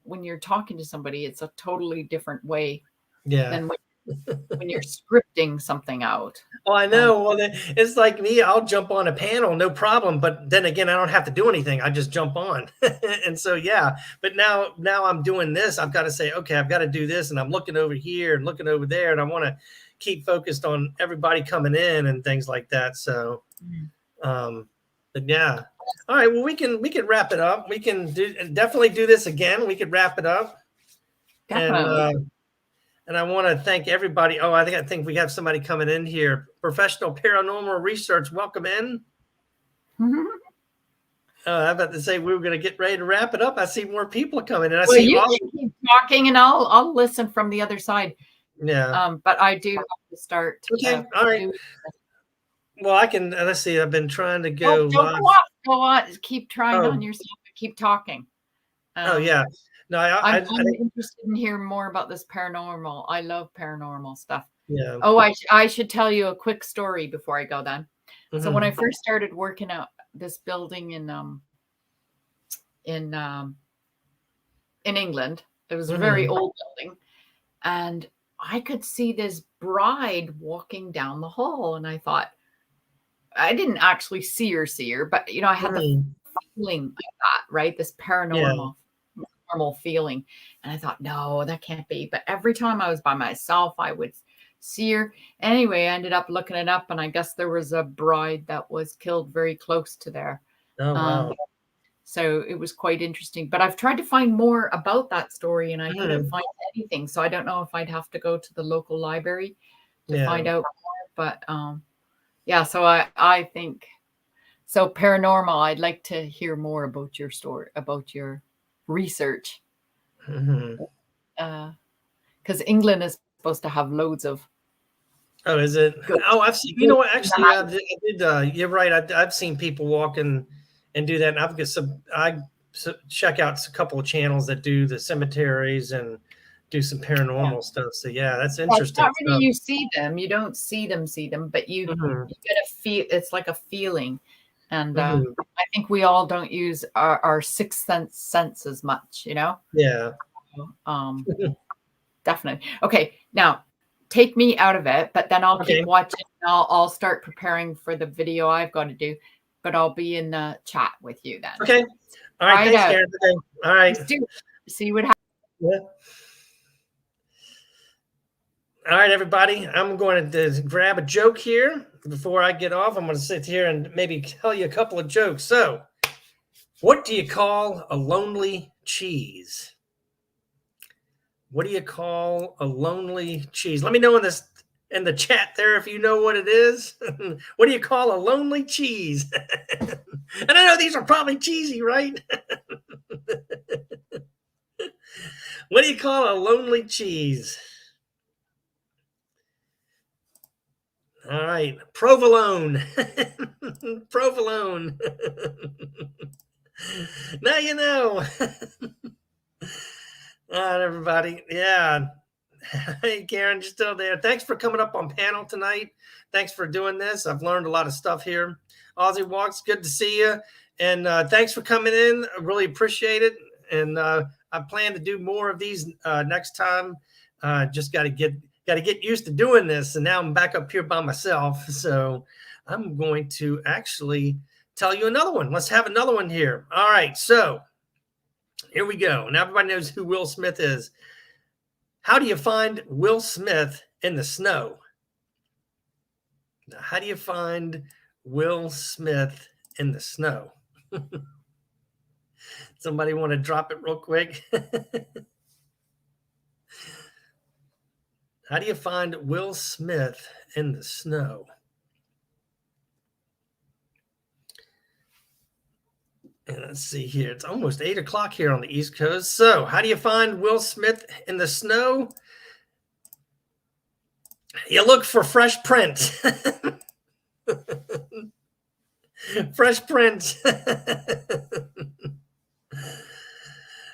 when you're talking to somebody, it's a totally different way Yeah. than when you're scripting something out. Oh, I Um, know. Well, it's like me. I'll jump on a panel, no problem. But then again, I don't have to do anything. I just jump on, and so yeah. But now I'm doing this. I've got to say, okay, I've got to do this, and I'm looking over here and looking over there, and I want to keep focused on everybody coming in and things like that. So, um, but yeah. All right. Well, we can wrap it up. We can definitely do this again. We could wrap it up, and Definitely. and I want to thank everybody. Oh, I think we have somebody coming in here. Professional paranormal research. Welcome in. I'm about to say we were going to get ready to wrap it up. I see more people coming in. I Well, see you all. can keep talking, and I'll listen from the other side. Yeah. But I do have to start Okay. All right. doing. Well, I can. Let's see. I've been trying to Oh, go don't live. go off. Go on. Keep trying on Oh. yourself. Keep talking. Oh yeah. No, I I'm interested in hearing more about this paranormal. I love paranormal stuff. yeah. Oh, I should tell you a quick story before I go then. So when I Mm-hmm. first started working out this building in in England, it was a very Mm-hmm. old building, and I could see this bride walking down the hall, and I thought I didn't actually see her, but I had the Mm-hmm. feeling like that, right? This Yeah. normal feeling. And I thought, no, that can't be. But every time I was by myself, I would see her. Anyway, I ended up looking it up, and I guess there was a bride that was killed very close to there. Oh Um, wow. so it was quite interesting. But I've tried to find more about that story, and I couldn't Mm-hmm. find anything. So I don't know if I'd have to go to the local library to Yeah. find out more. But yeah, so I think so paranormal. I'd like to hear more about your story, about your research, Mm-hmm. because England is supposed to have loads of Oh, is it? good. Oh, I've seen. You know what? Actually, yeah, I did. You're right. I've seen people walk and do that. And I've got some. Check out a couple of channels that do the cemeteries and do some Yeah. paranormal stuff. So yeah, that's Yeah, it's interesting not really stuff. you see them, you don't see them, but Hmm. you get a feel. It's like a feeling, and Hmm. I think we all don't use our sixth sense as much. Yeah. Um, Definitely. Okay, now take me out of it, but then I'll Okay. keep watching. And I'll start preparing for the video I've got to do, but I'll be in the chat with you then. Okay. All right. Try it Thanks, out. Karen. Okay. All right. Just do it. See what happens. Yeah. All right, everybody. I'm going to grab a joke here before I get off. I'm going to sit here and maybe tell you a couple of jokes. So, what do you call a lonely cheese? What do you call a lonely cheese? Let me know in the chat there if you know what it is. What do you call a lonely cheese? And I know these are probably cheesy, right? What do you call a lonely cheese? All right, provolone. Provolone. Now you know. All right, everybody. Yeah. Hey, Karen, you're still there. Thanks for coming up on panel tonight. Thanks for doing this. I've learned a lot of stuff here. Aussie Walks, good to see you. And thanks for coming in. I really appreciate it. And I plan to do more of these next time. Just got to get used to doing this. And now I'm back up here by myself. So I'm going to actually tell you another one. Let's have another one here. All right. So here we go. Now everybody knows who Will Smith is. How do you find Will Smith in the snow? Now, how do you find Will Smith in the snow? Somebody want to drop it real quick? How do you find Will Smith in the snow? And let's see here. It's almost 8 o'clock here on the East Coast. So, how do you find Will Smith in the snow? You look for Fresh Prince. Fresh Prince.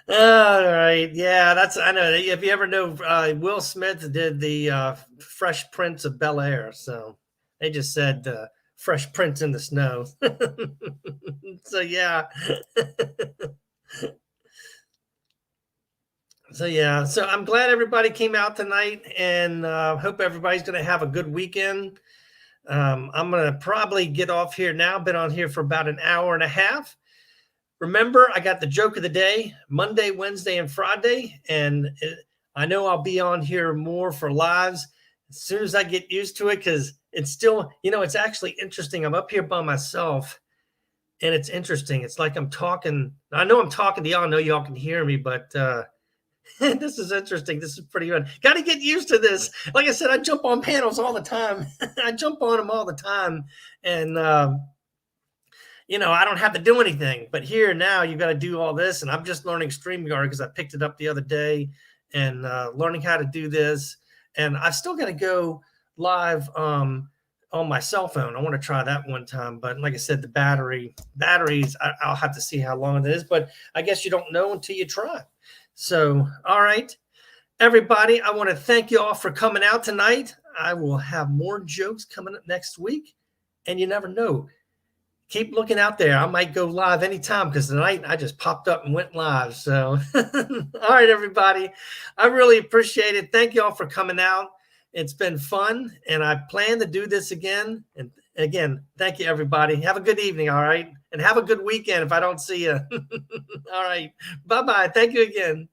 All right. Yeah, I know. If you ever know, Will Smith did the Fresh Prince of Bel-Air. So they just said Fresh Prince in the snow. So, yeah. So I'm glad everybody came out tonight, and hope everybody's going to have a good weekend. I'm going to probably get off here now. Been on here for about an hour and a half. Remember, I got the joke of the day Monday, Wednesday, and Friday, and I know I'll be on here more for lives as soon as I get used to it, because it's still, it's actually interesting. I'm up here by myself, and it's interesting. It's like I'm talking. I know I'm talking to y'all. I know y'all can hear me, but this is interesting. This is pretty good. Got to get used to this. Like I said, I jump on panels all the time. I jump on them all the time. And, I don't have to do anything. But here now, you got to do all this. And I'm just learning StreamYard because I picked it up the other day and learning how to do this. And I've still got to go live on my cell phone. I want to try that one time. But like I said, the batteries, I'll have to see how long it is. But I guess you don't know until you try. So, all right, everybody, I want to thank you all for coming out tonight. I will have more jokes coming up next week, and you never know. Keep looking out there. I might go live anytime, because tonight I just popped up and went live. So, all right, everybody, I really appreciate it. Thank you all for coming out. It's been fun, and I plan to do this again. And again, thank you, everybody. Have a good evening, all right? And have a good weekend if I don't see you. All right. Bye-bye. Thank you again.